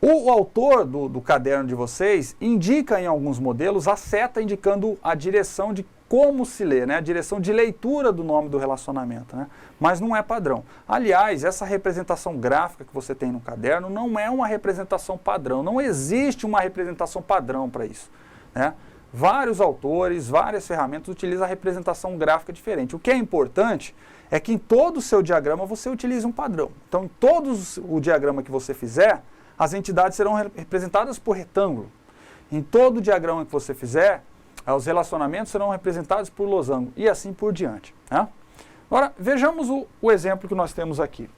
O autor do caderno de vocês indica em alguns modelos a seta indicando a direção de como se lê, né? A direção de leitura do nome do relacionamento, né? Mas não é padrão. Aliás, essa representação gráfica que você tem no caderno não é uma representação padrão, não existe uma representação padrão para isso, né? Vários autores, várias ferramentas utilizam a representação gráfica diferente. O que é importante é que em todo o seu diagrama você utilize um padrão. Então, em todo o diagrama que você fizer, as entidades serão representadas por retângulo. Em todo o diagrama que você fizer, os relacionamentos serão representados por losango e assim por diante, né? Agora, vejamos o exemplo que nós temos aqui.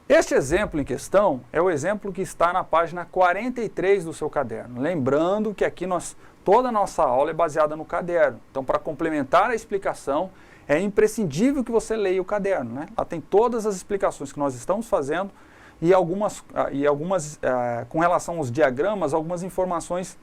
Este exemplo em questão é o exemplo que está na página 43 do seu caderno. Lembrando que aqui toda a nossa aula é baseada no caderno. Então, para complementar a explicação, é imprescindível que você leia o caderno, né? Lá tem todas as explicações que nós estamos fazendo e algumas com relação aos diagramas, algumas informações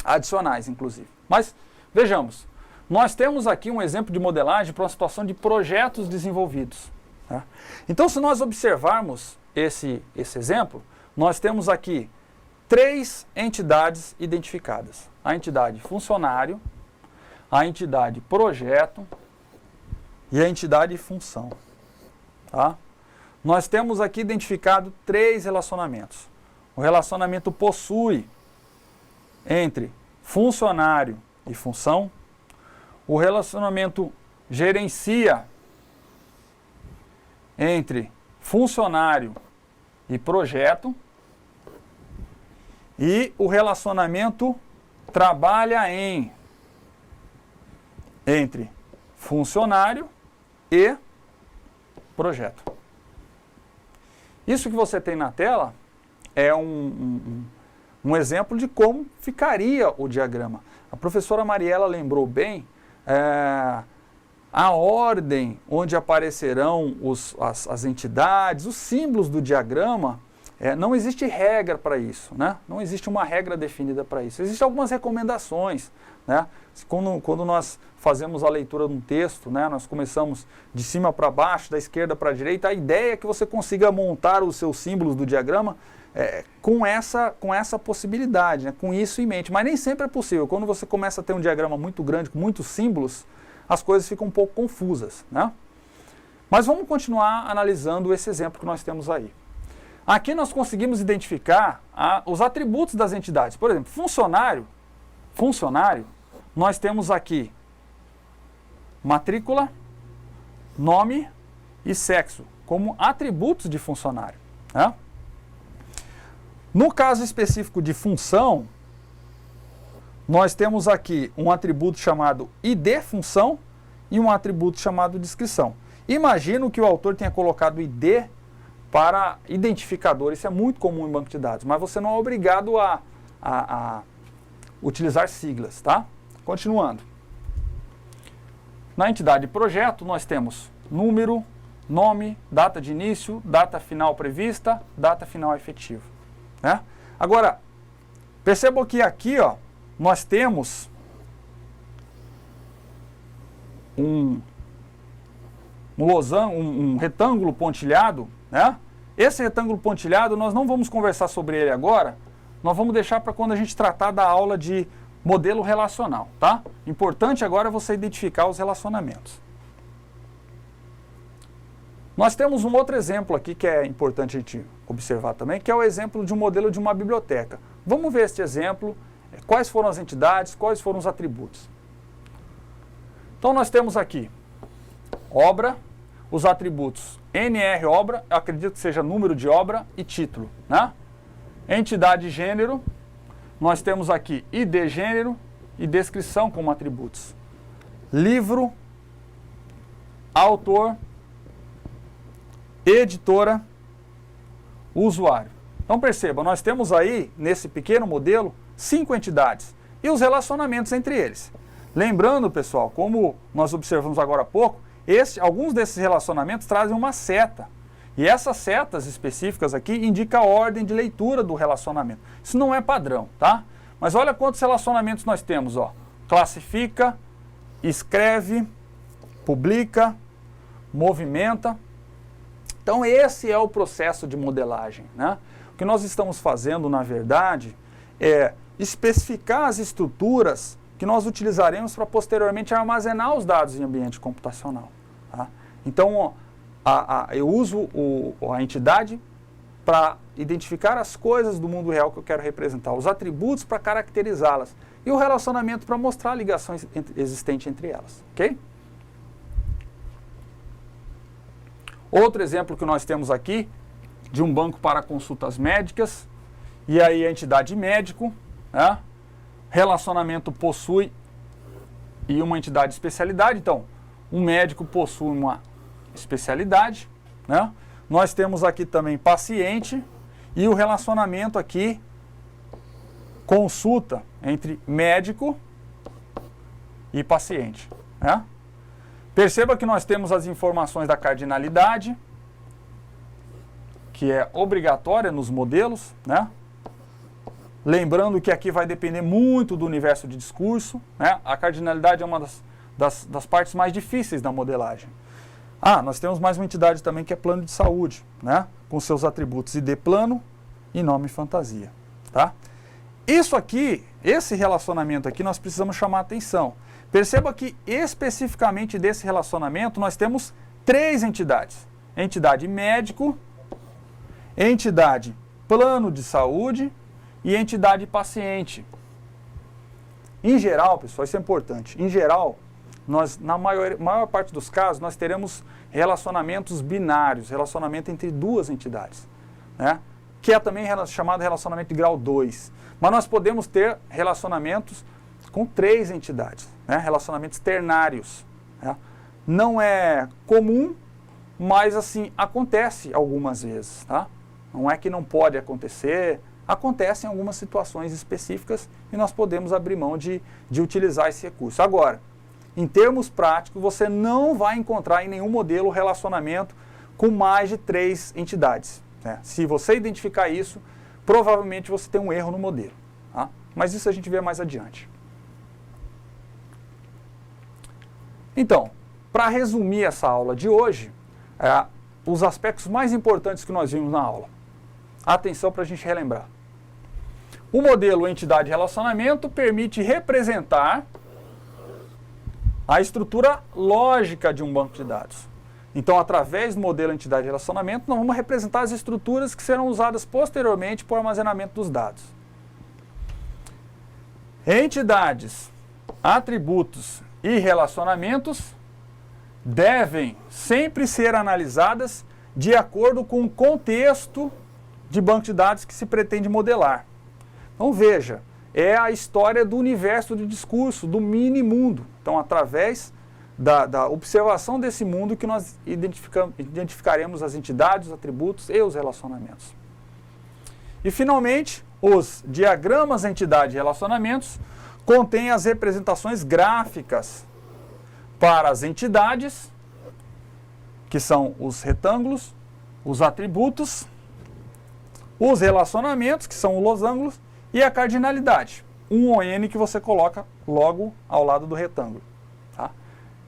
adicionais, inclusive. Mas, vejamos, nós temos aqui um exemplo de modelagem para uma situação de projetos desenvolvidos, tá? Então, se nós observarmos esse exemplo, nós temos aqui 3 entidades identificadas. A entidade funcionário, a entidade projeto e a entidade função, tá? Nós temos aqui identificado 3 relacionamentos. O relacionamento possui entre funcionário e função. O relacionamento gerencia entre funcionário e projeto. E o relacionamento trabalha entre funcionário e projeto. Isso que você tem na tela é um exemplo de como ficaria o diagrama. A professora Mariela lembrou bem a ordem onde aparecerão as entidades, os símbolos do diagrama. Não existe regra para isso, né? Não existe uma regra definida para isso. Existem algumas recomendações, né? Quando nós fazemos a leitura de um texto, né, nós começamos de cima para baixo, da esquerda para a direita, a ideia é que você consiga montar os seus símbolos do diagrama com essa possibilidade, né, com isso em mente. Mas nem sempre é possível. Quando você começa a ter um diagrama muito grande, com muitos símbolos, as coisas ficam um pouco confusas, né? Mas vamos continuar analisando esse exemplo que nós temos aí. Aqui nós conseguimos identificar os atributos das entidades. Por exemplo, funcionário, nós temos aqui matrícula, nome e sexo como atributos de funcionário, né? No caso específico de função, nós temos aqui um atributo chamado ID função e um atributo chamado descrição. Imagino que o autor tenha colocado ID para identificador. Isso é muito comum em banco de dados, mas você não é obrigado a utilizar siglas, tá? Continuando. Na entidade projeto, nós temos número, nome, data de início, data final prevista, data final efetiva, né? Agora, percebam que aqui, ó, nós temos um retângulo pontilhado, né? Esse retângulo pontilhado, nós não vamos conversar sobre ele agora, nós vamos deixar para quando a gente tratar da aula de modelo relacional, tá? Importante agora é você identificar os relacionamentos. Nós temos um outro exemplo aqui que é importante a gente observar também, que é o exemplo de um modelo de uma biblioteca. Vamos ver este exemplo, quais foram as entidades, quais foram os atributos. Então nós temos aqui obra, os atributos NR obra, eu acredito que seja número de obra e título, né? Entidade gênero, nós temos aqui ID gênero e descrição como atributos. Livro, autor, editora, usuário. Então perceba, nós temos aí, nesse pequeno modelo, 5 entidades e os relacionamentos entre eles. Lembrando, pessoal, como nós observamos agora há pouco, alguns desses relacionamentos trazem uma seta. E essas setas específicas aqui indicam a ordem de leitura do relacionamento. Isso não é padrão, tá? Mas olha quantos relacionamentos nós temos, ó. Classifica, escreve, publica, movimenta. Então esse é o processo de modelagem, né? O que nós estamos fazendo, na verdade, é especificar as estruturas que nós utilizaremos para posteriormente armazenar os dados em ambiente computacional. Tá? Então, eu uso a entidade para identificar as coisas do mundo real que eu quero representar, os atributos para caracterizá-las e o relacionamento para mostrar a ligação existente entre elas. Ok? Outro exemplo que nós temos aqui, de um banco para consultas médicas, e aí a entidade médico, né? Relacionamento possui e uma entidade especialidade. Então, um médico possui uma especialidade, né? Nós temos aqui também paciente e o relacionamento aqui, consulta entre médico e paciente, né? Perceba que nós temos as informações da cardinalidade, que é obrigatória nos modelos, né? Lembrando que aqui vai depender muito do universo de discurso, né? A cardinalidade é uma das partes mais difíceis da modelagem. Nós temos mais uma entidade também que é plano de saúde, né? Com seus atributos ID plano e nome fantasia, tá? Isso aqui, esse relacionamento aqui, nós precisamos chamar a atenção. Perceba que especificamente desse relacionamento nós temos 3 entidades. Entidade médico, entidade plano de saúde e entidade paciente. Em geral, pessoal, isso é importante. Em geral, nós, na maior parte dos casos, nós teremos relacionamentos binários, relacionamento entre 2 entidades, né? Que é também chamado relacionamento de grau 2. Mas nós podemos ter relacionamentos com 3 entidades, né? Relacionamentos ternários, né? Não é comum, mas assim, acontece algumas vezes, tá? Não é que não pode acontecer, acontece em algumas situações específicas e nós podemos abrir mão de utilizar esse recurso. Agora, em termos práticos, você não vai encontrar em nenhum modelo relacionamento com mais de 3 entidades, né? Se você identificar isso, provavelmente você tem um erro no modelo, tá? Mas isso a gente vê mais adiante. Então, para resumir essa aula de hoje, os aspectos mais importantes que nós vimos na aula. Atenção para a gente relembrar. O modelo entidade-relacionamento permite representar a estrutura lógica de um banco de dados. Então, através do modelo entidade-relacionamento, nós vamos representar as estruturas que serão usadas posteriormente para o armazenamento dos dados. Entidades, atributos e relacionamentos devem sempre ser analisadas de acordo com o contexto de banco de dados que se pretende modelar. Então veja, é a história do universo de discurso, do mini-mundo. Então, através da observação desse mundo que nós identificaremos as entidades, os atributos e os relacionamentos. E, finalmente, os diagramas entidade e relacionamentos contêm as representações gráficas para as entidades, que são os retângulos, os atributos, os relacionamentos, que são os losangos, e a cardinalidade, um ON que você coloca logo ao lado do retângulo. Tá?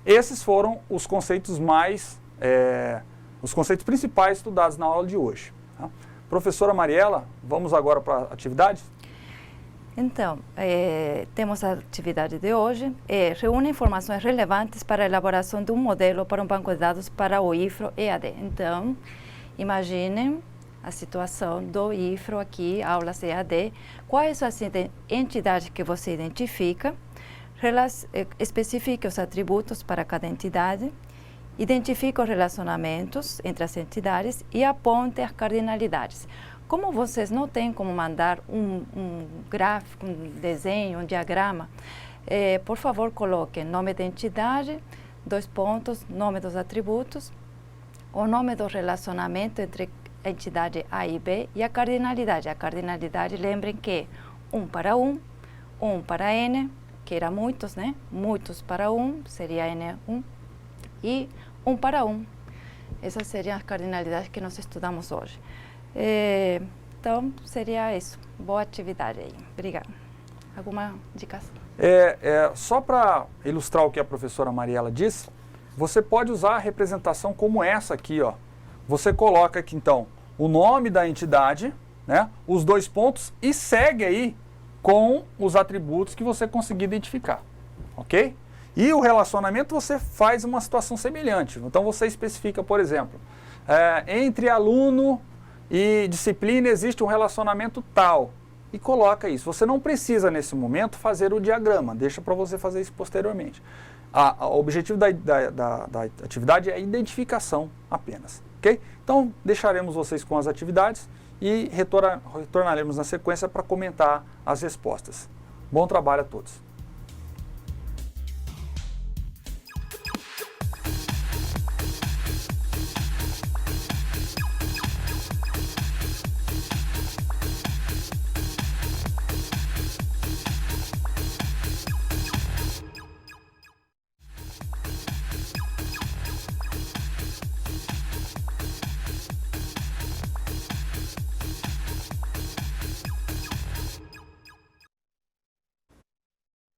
Esses foram os conceitos os conceitos principais estudados na aula de hoje. Tá? Professora Mariela, vamos agora para a atividade? Então, temos a atividade de hoje, reúne informações relevantes para a elaboração de um modelo para um banco de dados para o IFRO EAD. Então, imaginem a situação do IFRO aqui, aulas EAD, quais são as entidades que você identifica, especifique os atributos para cada entidade, identifique os relacionamentos entre as entidades e aponte as cardinalidades. Como vocês não têm como mandar um gráfico, um desenho, um diagrama, por favor, coloque nome da entidade, 2 pontos, nome dos atributos, o nome do relacionamento entre a entidade A e B e a cardinalidade. A cardinalidade, lembrem que 1 para 1, 1 para N, que era muitos, né? Muitos para 1, seria N1, e 1 para 1. Essas seriam as cardinalidades que nós estudamos hoje. Então, seria isso. Boa atividade aí. Obrigada. Alguma dica? Só para ilustrar o que a professora Mariela disse, você pode usar a representação como essa aqui, ó. você coloca aqui então o nome da entidade, né, os 2 pontos e segue aí com os atributos que você conseguir identificar, ok? E o relacionamento você faz uma situação semelhante. Então você especifica, por exemplo, entre aluno e disciplina existe um relacionamento tal e coloca isso. Você não precisa nesse momento fazer o diagrama, deixa para você fazer isso posteriormente. O objetivo da atividade é a identificação apenas, ok? Então deixaremos vocês com as atividades e retornaremos na sequência para comentar as respostas. Bom trabalho a todos!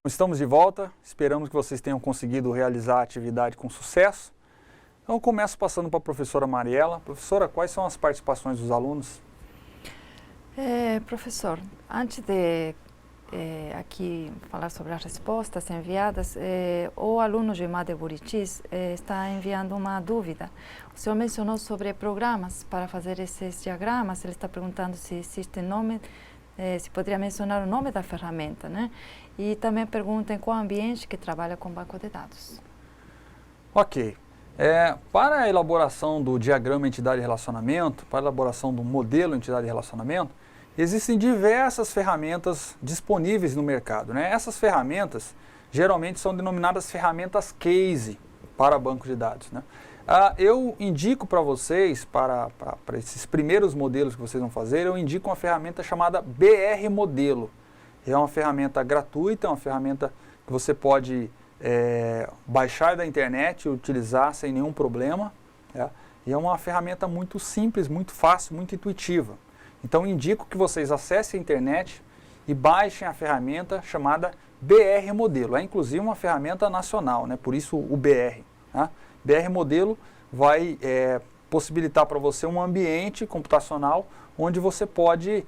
Estamos de volta, esperamos que vocês tenham conseguido realizar a atividade com sucesso. Então eu começo passando para a professora Mariela. Professora, quais são as participações dos alunos? Professor, antes de aqui falar sobre as respostas enviadas, o aluno Gilmar de Buritis está enviando uma dúvida. O senhor mencionou sobre programas para fazer esses diagramas, ele está perguntando se existe nome, se poderia mencionar o nome da ferramenta, né? E também pergunta em qual ambiente que trabalha com banco de dados. Ok. Para a elaboração do diagrama entidade-relacionamento, para a elaboração do modelo entidade-relacionamento, existem diversas ferramentas disponíveis no mercado, né? Essas ferramentas geralmente são denominadas ferramentas case para banco de dados, né? Eu indico para vocês, para esses primeiros modelos que vocês vão fazer, eu indico uma ferramenta chamada BR Modelo. É uma ferramenta gratuita, é uma ferramenta que você pode baixar da internet e utilizar sem nenhum problema. E é uma ferramenta muito simples, muito fácil, muito intuitiva. Então indico que vocês acessem a internet e baixem a ferramenta chamada BR Modelo. É inclusive uma ferramenta nacional, né? Por isso o BR. Tá? BR Modelo vai possibilitar para você um ambiente computacional onde você pode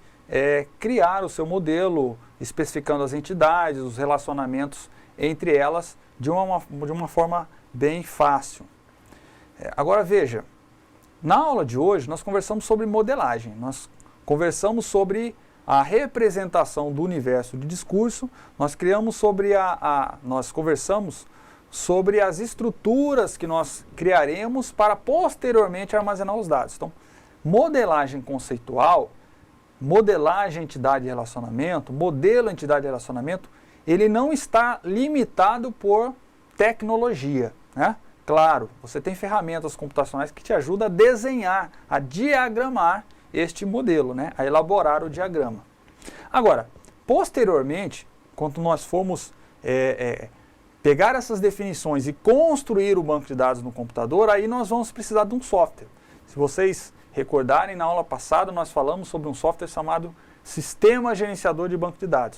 criar o seu modelo, especificando as entidades, os relacionamentos entre elas de uma forma bem fácil. Agora veja, na aula de hoje nós conversamos sobre modelagem, nós conversamos sobre a representação do universo de discurso, nós conversamos sobre as estruturas que nós criaremos para posteriormente armazenar os dados. Então, modelagem conceitual, modelagem entidade e relacionamento, modelo entidade e relacionamento, ele não está limitado por tecnologia, né? Claro, você tem ferramentas computacionais que te ajudam a desenhar, a diagramar este modelo, né? A elaborar o diagrama. Agora, posteriormente, quando nós formos pegar essas definições e construir o banco de dados no computador, aí nós vamos precisar de um software. Se vocês recordarem, na aula passada nós falamos sobre um software chamado Sistema Gerenciador de Banco de Dados,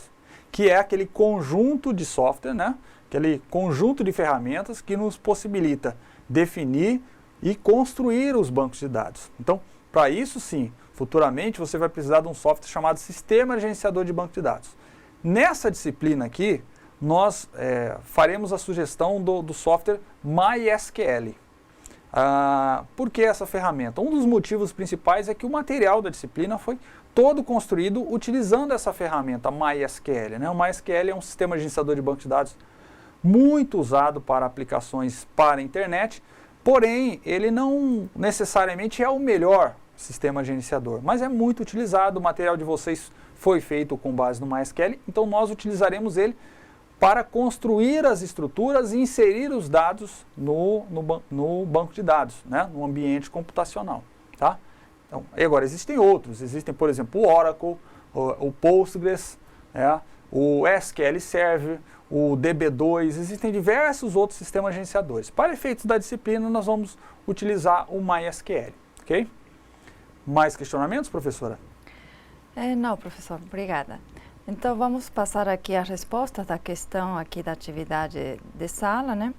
que é aquele conjunto de software, né? Aquele conjunto de ferramentas que nos possibilita definir e construir os bancos de dados. Então, para isso sim, futuramente você vai precisar de um software chamado Sistema Gerenciador de Banco de Dados. Nessa disciplina aqui, nós faremos a sugestão do software MySQL. Por que essa ferramenta? Um dos motivos principais é que o material da disciplina foi todo construído utilizando essa ferramenta MySQL, né? O MySQL é um sistema gerenciador de banco de dados muito usado para aplicações para a internet, porém ele não necessariamente é o melhor sistema gerenciador, mas é muito utilizado. O material de vocês foi feito com base no MySQL, então nós utilizaremos ele para construir as estruturas e inserir os dados no banco de dados, né? No ambiente computacional. Tá? Então, e agora, existem outros. Existem, por exemplo, o Oracle, o Postgres, o SQL Server, o DB2. Existem diversos outros sistemas gerenciadores. Para efeitos da disciplina, nós vamos utilizar o MySQL. Ok? Mais questionamentos, professora? Não, professor. Obrigada. Então, vamos passar aqui as respostas da questão aqui da atividade de sala, né?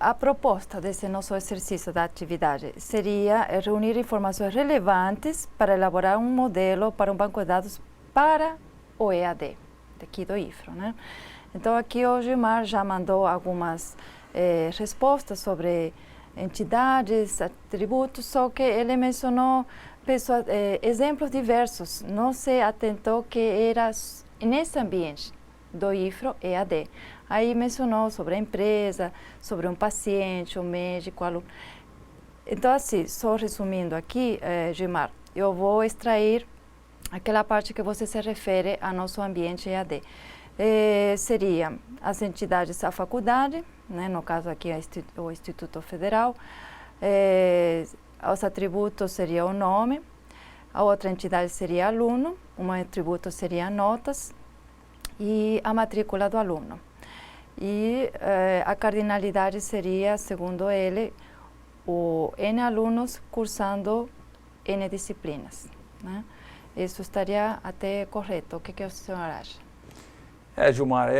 A proposta desse nosso exercício da atividade seria reunir informações relevantes para elaborar um modelo para um banco de dados para o EAD, daqui do IFRO, né? Então, aqui o Gilmar já mandou algumas respostas sobre entidades, atributos, só que ele mencionou exemplos diversos, não se atentou que era nesse ambiente do IFRO EAD. Aí mencionou sobre a empresa, sobre um paciente, um médico, aluno. Então, assim, só resumindo aqui, Gilmar, eu vou extrair aquela parte que você se refere ao nosso ambiente EAD. Seria as entidades, a faculdade, né, no caso aqui o Instituto Federal, os atributos seria o nome, a outra entidade seria aluno, um atributo seria notas e a matrícula do aluno. E a cardinalidade seria, segundo ele, o N alunos cursando N disciplinas, né? Isso estaria até correto. O que o senhor acha? Gilmar,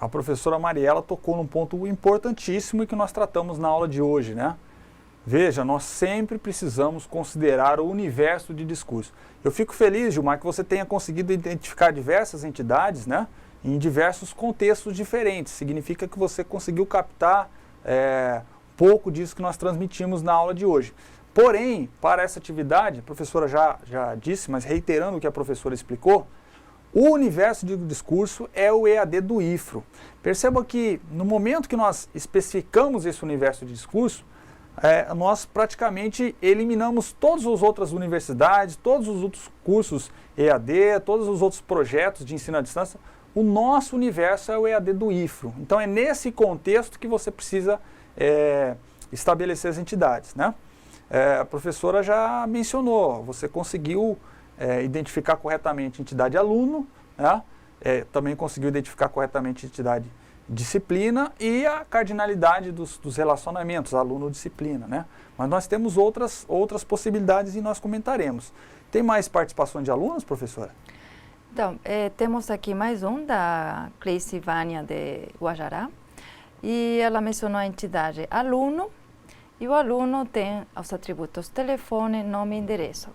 a professora Mariela tocou num ponto importantíssimo e que nós tratamos na aula de hoje, né? Veja, nós sempre precisamos considerar o universo de discurso. Eu fico feliz, Gilmar, que você tenha conseguido identificar diversas entidades, né, em diversos contextos diferentes. Significa que você conseguiu captar pouco disso que nós transmitimos na aula de hoje. Porém, para essa atividade, a professora já disse, mas reiterando o que a professora explicou, o universo de discurso é o EAD do IFRO. Perceba que no momento que nós especificamos esse universo de discurso, nós praticamente eliminamos todas as outras universidades, todos os outros cursos EAD, todos os outros projetos de ensino à distância. O nosso universo é o EAD do IFRO. Então é nesse contexto que você precisa estabelecer as entidades, né? A professora já mencionou, você conseguiu identificar corretamente a entidade aluno, né? Também conseguiu identificar corretamente a entidade disciplina e a cardinalidade dos relacionamentos, aluno-disciplina, né? Mas nós temos outras possibilidades e nós comentaremos. Tem mais participação de alunos, professora? Então, temos aqui mais um da Cleice Vânia de Guajará, e ela mencionou a entidade aluno, e o aluno tem os atributos telefone, nome e endereço.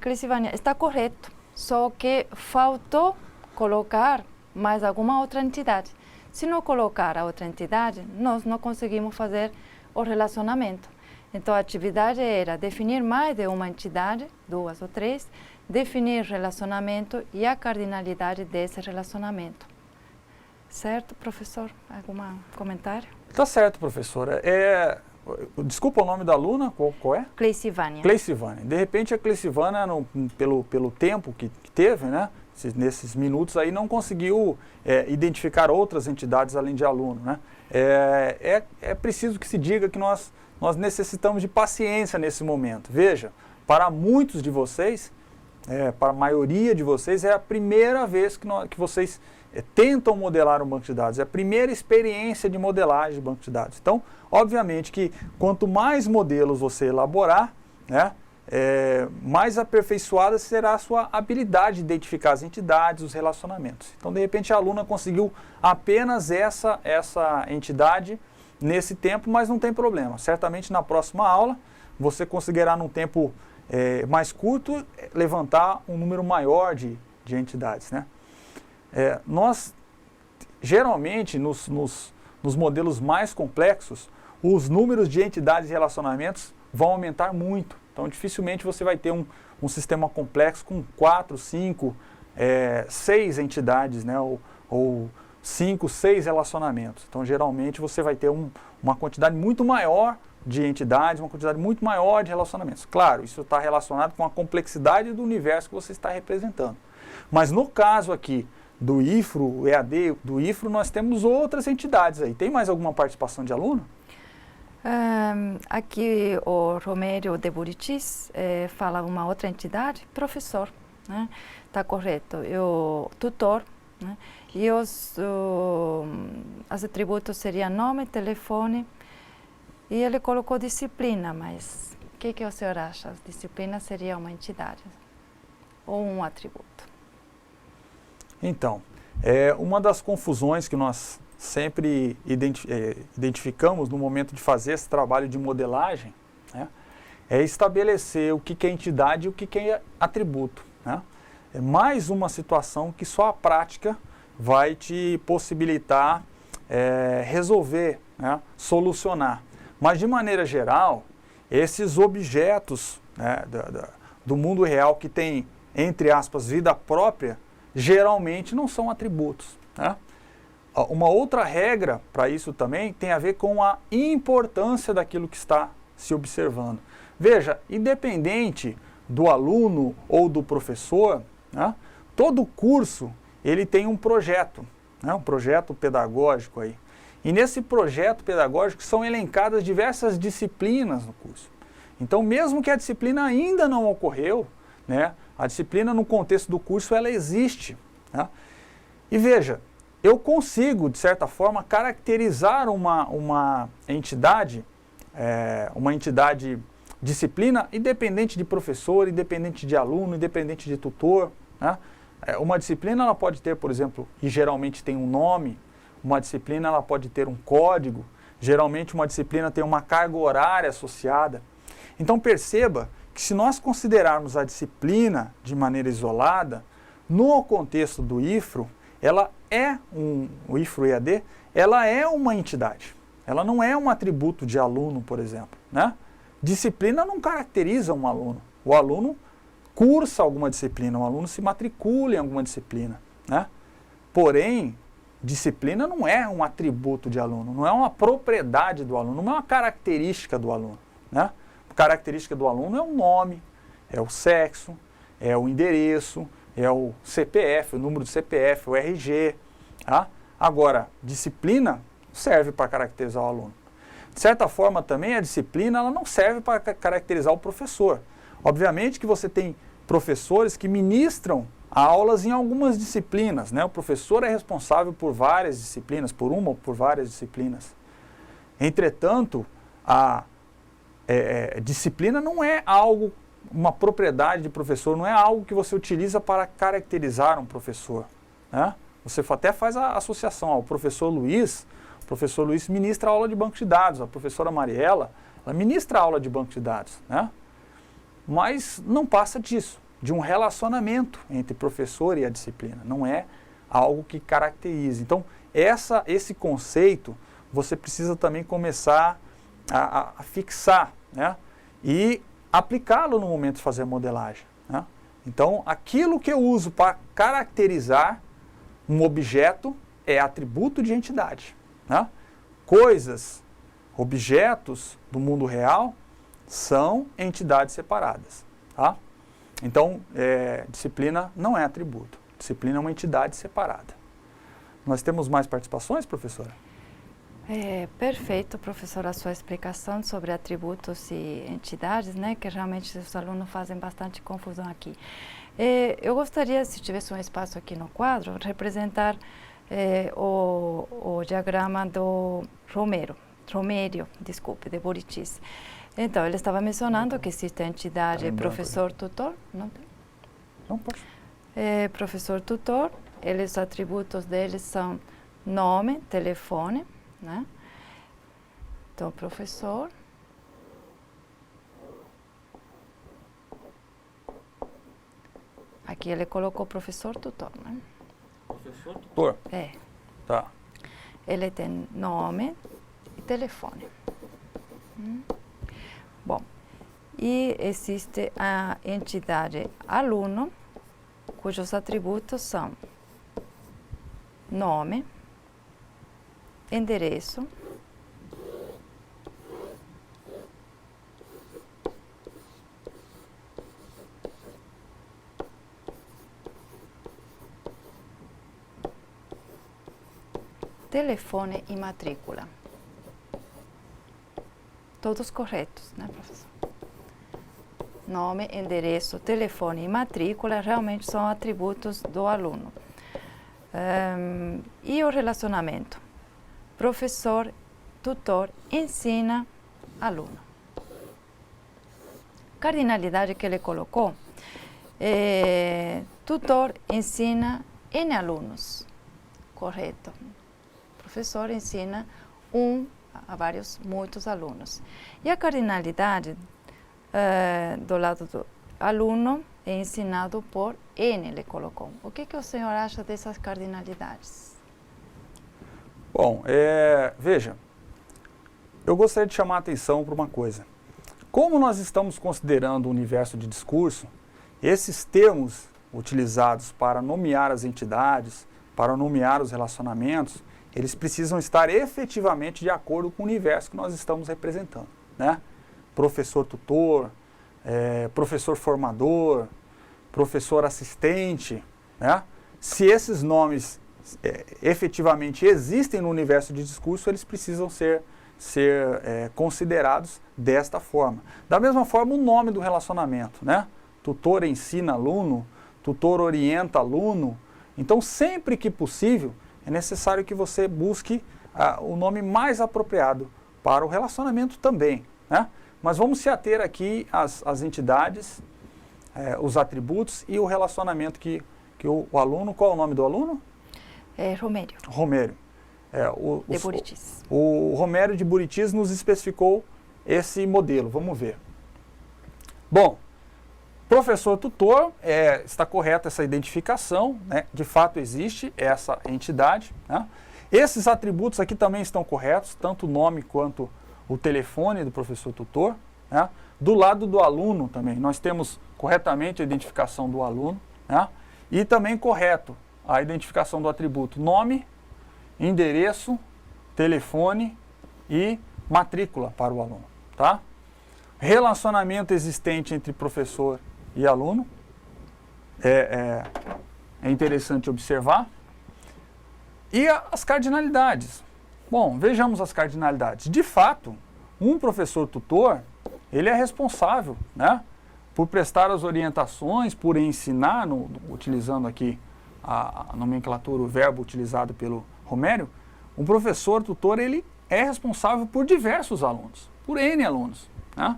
Cleice Vânia, está correto, só que faltou colocar mais alguma outra entidade. Se não colocar a outra entidade, nós não conseguimos fazer o relacionamento. Então, a atividade era definir mais de uma entidade, 2 ou 3, definir relacionamento e a cardinalidade desse relacionamento. Certo, professor? Algum comentário? Tá certo, professora. Desculpa o nome da aluna, qual é? Cleice Vânia. Cleice Vânia. De repente, a Cleice Vânia, pelo tempo que teve, né? Nesses minutos aí, não conseguiu identificar outras entidades além de aluno, né? É preciso que se diga que nós necessitamos de paciência nesse momento. Veja, para muitos de vocês, para a maioria de vocês, é a primeira vez que vocês tentam modelar um banco de dados, é a primeira experiência de modelagem de banco de dados. Então, obviamente que quanto mais modelos você elaborar, né, mais aperfeiçoada será a sua habilidade de identificar as entidades, os relacionamentos. Então, de repente, a aluna conseguiu apenas essa entidade nesse tempo, mas não tem problema. Certamente, na próxima aula, você conseguirá, num tempo mais curto, levantar um número maior de entidades, né? Nós, geralmente, nos modelos mais complexos, os números de entidades e relacionamentos vão aumentar muito. Então, dificilmente você vai ter um sistema complexo com 4, 5, 6 entidades, né? Ou 5, 6 relacionamentos. Então, geralmente, você vai ter uma quantidade muito maior de entidades, uma quantidade muito maior de relacionamentos. Claro, isso está relacionado com a complexidade do universo que você está representando. Mas no caso aqui do IFRO, EAD do IFRO, nós temos outras entidades aí. Tem mais alguma participação de aluno? Aqui o Romero de Buritis fala uma outra entidade, professor, né? Está correto. O tutor, né? E os atributos seriam nome, telefone, e ele colocou disciplina, mas o que o senhor acha? Disciplina seria uma entidade ou um atributo? Então, uma das confusões que nós sempre identificamos no momento de fazer esse trabalho de modelagem, né, é estabelecer o que é entidade e o que é atributo, né? É mais uma situação que só a prática vai te possibilitar resolver, né, solucionar. Mas, de maneira geral, esses objetos, né, do mundo real que tem, entre aspas, vida própria, geralmente não são atributos, né? Uma outra regra para isso também tem a ver com a importância daquilo que está se observando. Veja, independente do aluno ou do professor, né, todo curso ele tem um projeto, né, um projeto pedagógico aí. E nesse projeto pedagógico são elencadas diversas disciplinas no curso. Então, mesmo que a disciplina ainda não ocorreu, né, a disciplina no contexto do curso ela existe, né? E veja, eu consigo, de certa forma, caracterizar uma entidade disciplina, independente de professor, independente de aluno, independente de tutor, né? Uma disciplina ela pode ter, por exemplo, e geralmente tem um nome, uma disciplina ela pode ter um código, geralmente uma disciplina tem uma carga horária associada. Então perceba que se nós considerarmos a disciplina de maneira isolada, no contexto do IFRO, o IFRO EAD, ela é uma entidade. Ela não é um atributo de aluno, por exemplo, né? Disciplina não caracteriza um aluno. O aluno cursa alguma disciplina, o aluno se matricula em alguma disciplina, né? Porém, disciplina não é um atributo de aluno, não é uma propriedade do aluno, não é uma característica do aluno, né? A característica do aluno é o nome, é o sexo, é o endereço, é o CPF, o número do CPF, o RG. Tá? Agora, disciplina serve para caracterizar o aluno. De certa forma também a disciplina ela não serve para caracterizar o professor. Obviamente que você tem professores que ministram aulas em algumas disciplinas, né? O professor é responsável por várias disciplinas, por uma ou por várias disciplinas. Entretanto, a disciplina não é algo, uma propriedade de professor, não é algo que você utiliza para caracterizar um professor, né? Você até faz a associação, o professor Luiz ministra aula de banco de dados, a professora Mariela, ela ministra aula de banco de dados, né? Mas não passa disso, de um relacionamento entre professor e a disciplina, não é algo que caracterize. Então, esse conceito, você precisa também começar a fixar, né? E aplicá-lo no momento de fazer a modelagem, né? Então, aquilo que eu uso para caracterizar um objeto é atributo de entidade, né? Coisas, objetos do mundo real são entidades separadas, tá? Então, disciplina não é atributo, disciplina é uma entidade separada. Nós temos mais participações, professora? Perfeito, professor, a sua explicação sobre atributos e entidades, né, que realmente os alunos fazem bastante confusão aqui. Eu gostaria, se tivesse um espaço aqui no quadro, representar o diagrama do Romério, de Buritis. Então, ele estava mencionando que existe a entidade professor-tutor. Não pode. Professor-tutor, os atributos deles são nome, telefone, né? Então, professor. Aqui ele colocou professor-tutor, né? Professor-tutor? Tá. Ele tem nome e telefone. Bom, e existe a entidade aluno, cujos atributos são nome, endereço, telefone e matrícula. Todos corretos, né, professor? Nome, endereço, telefone e matrícula realmente são atributos do aluno. E o relacionamento? Professor, tutor, ensina, aluno. Cardinalidade que ele colocou, tutor ensina N alunos. Correto. professor ensina a muitos alunos. E a cardinalidade do lado do aluno é ensinado por N, ele colocou. O que o senhor acha dessas cardinalidades? Bom, veja, eu gostaria de chamar a atenção para uma coisa. Como nós estamos considerando o universo de discurso, esses termos utilizados para nomear as entidades, para nomear os relacionamentos, eles precisam estar efetivamente de acordo com o universo que nós estamos representando, né? Professor tutor, professor formador, professor assistente, né? Se esses nomes efetivamente existem no universo de discurso, eles precisam ser considerados desta forma. Da mesma forma, o nome do relacionamento, né? Tutor ensina aluno, tutor orienta aluno. Então, sempre que possível, é necessário que você busque o nome mais apropriado para o relacionamento também, né? Mas vamos se ater aqui às entidades, os atributos e o relacionamento que o aluno... Qual é o nome do aluno? Romério. Romério. De Buritis. O Romério de Buritis nos especificou esse modelo. Vamos ver. Bom, professor tutor, está correta essa identificação, né? De fato existe essa entidade, né? Esses atributos aqui também estão corretos, tanto o nome quanto o telefone do professor tutor, né? Do lado do aluno também, nós temos corretamente a identificação do aluno, né? E também correto a identificação do atributo nome, endereço, telefone e matrícula para o aluno, tá? Relacionamento existente entre professor e aluno, é interessante observar. E as cardinalidades. Bom, vejamos as cardinalidades. De fato, um professor tutor, ele é responsável, né, por prestar as orientações, por ensinar, utilizando aqui a nomenclatura, o verbo utilizado pelo Romério. Um professor tutor, ele é responsável por diversos alunos, por N alunos, né?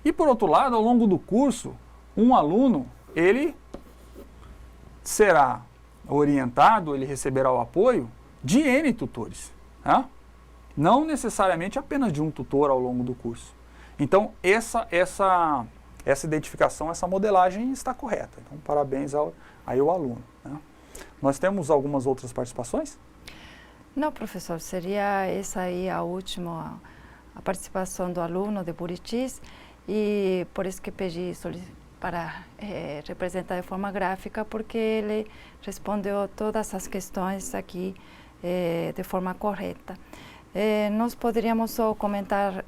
E por outro lado, ao longo do curso, um aluno, ele será orientado, ele receberá o apoio de N tutores, né? Não necessariamente apenas de um tutor ao longo do curso. Então, essa identificação, essa modelagem está correta. Então, parabéns aí ao aluno, né? Nós temos algumas outras participações? Não, professor, seria essa aí a última, a participação do aluno de Buritis, e por isso que pedi para representar de forma gráfica, porque ele respondeu todas as questões aqui de forma correta. Nós poderíamos só comentar,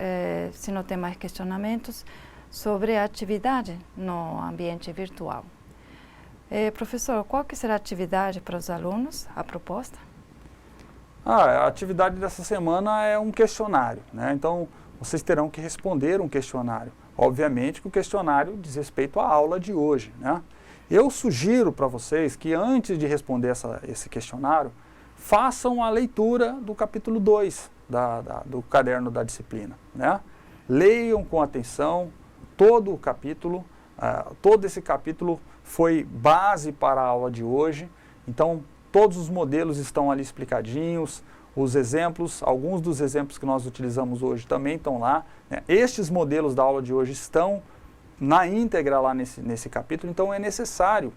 se não tem mais questionamentos, sobre a atividade no ambiente virtual. Professor, qual que será a atividade para os alunos, a proposta? A atividade dessa semana é um questionário, né? Então, vocês terão que responder um questionário. Obviamente que o questionário diz respeito à aula de hoje, né? Eu sugiro para vocês que antes de responder esse questionário, façam a leitura do capítulo 2 do caderno da disciplina, né? Leiam com atenção todo o capítulo, todo esse capítulo foi base para a aula de hoje, então todos os modelos estão ali explicadinhos, os exemplos, alguns dos exemplos que nós utilizamos hoje também estão lá, né? Estes modelos da aula de hoje estão na íntegra lá nesse capítulo, então é necessário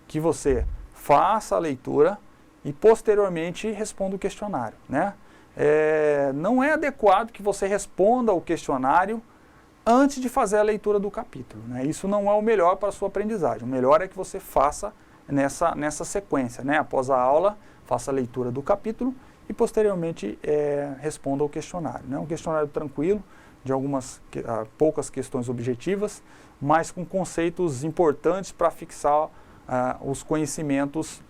que você faça a leitura e posteriormente responda o questionário, né? Não é adequado que você responda o questionário antes de fazer a leitura do capítulo, né? Isso não é o melhor para a sua aprendizagem. O melhor é que você faça nessa sequência, né? Após a aula, faça a leitura do capítulo e posteriormente responda ao questionário, né? Um questionário tranquilo, de poucas questões objetivas, mas com conceitos importantes para fixar os conhecimentos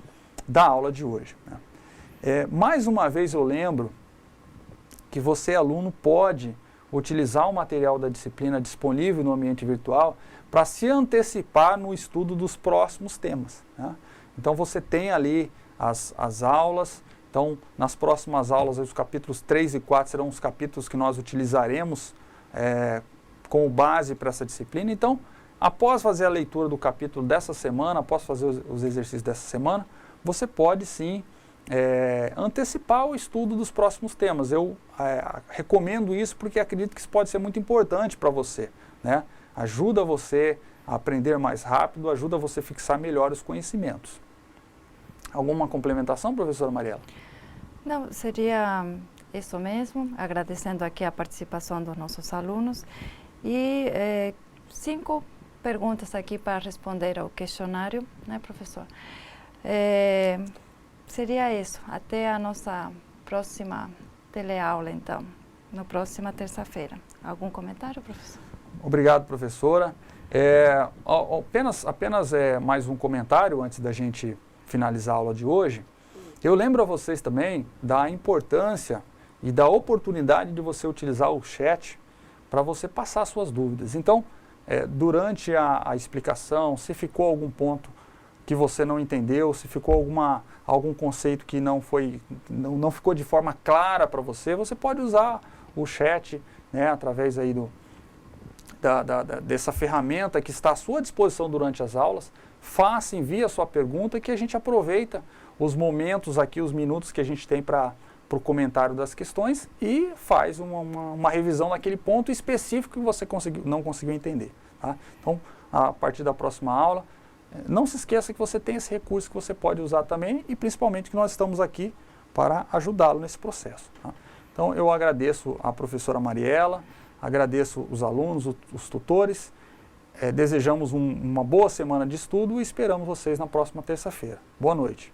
da aula de hoje, né? Mais uma vez eu lembro que você, aluno, pode utilizar o material da disciplina disponível no ambiente virtual para se antecipar no estudo dos próximos temas, né? Então você tem ali as aulas, então nas próximas aulas os capítulos 3 e 4 serão os capítulos que nós utilizaremos como base para essa disciplina. Então, após fazer a leitura do capítulo dessa semana, após fazer os exercícios dessa semana, você pode sim antecipar o estudo dos próximos temas. Eu recomendo isso porque acredito que isso pode ser muito importante para você, né? Ajuda você a aprender mais rápido, ajuda você a fixar melhor os conhecimentos. Alguma complementação, professora Mariela? Não, seria isso mesmo, agradecendo aqui a participação dos nossos alunos e 5 perguntas aqui para responder ao questionário, né, professor? Seria isso, até a nossa próxima teleaula, então, na próxima terça-feira. Algum comentário, professor? Obrigado, professora. Apenas mais um comentário antes da gente finalizar a aula de hoje. Eu lembro a vocês também da importância e da oportunidade de você utilizar o chat para você passar suas dúvidas. Então, durante a explicação, se ficou algum ponto que você não entendeu, se ficou algum conceito que não ficou de forma clara para você, você pode usar o chat, né, através aí dessa ferramenta que está à sua disposição durante as aulas. Faça, envie a sua pergunta que a gente aproveita os momentos aqui, os minutos que a gente tem para o comentário das questões e faz uma revisão naquele ponto específico que você não conseguiu entender. Tá? Então, a partir da próxima aula, não se esqueça que você tem esse recurso que você pode usar também e principalmente que nós estamos aqui para ajudá-lo nesse processo. Tá? Então, eu agradeço a professora Mariela, agradeço os alunos, os tutores, desejamos uma boa semana de estudo e esperamos vocês na próxima terça-feira. Boa noite.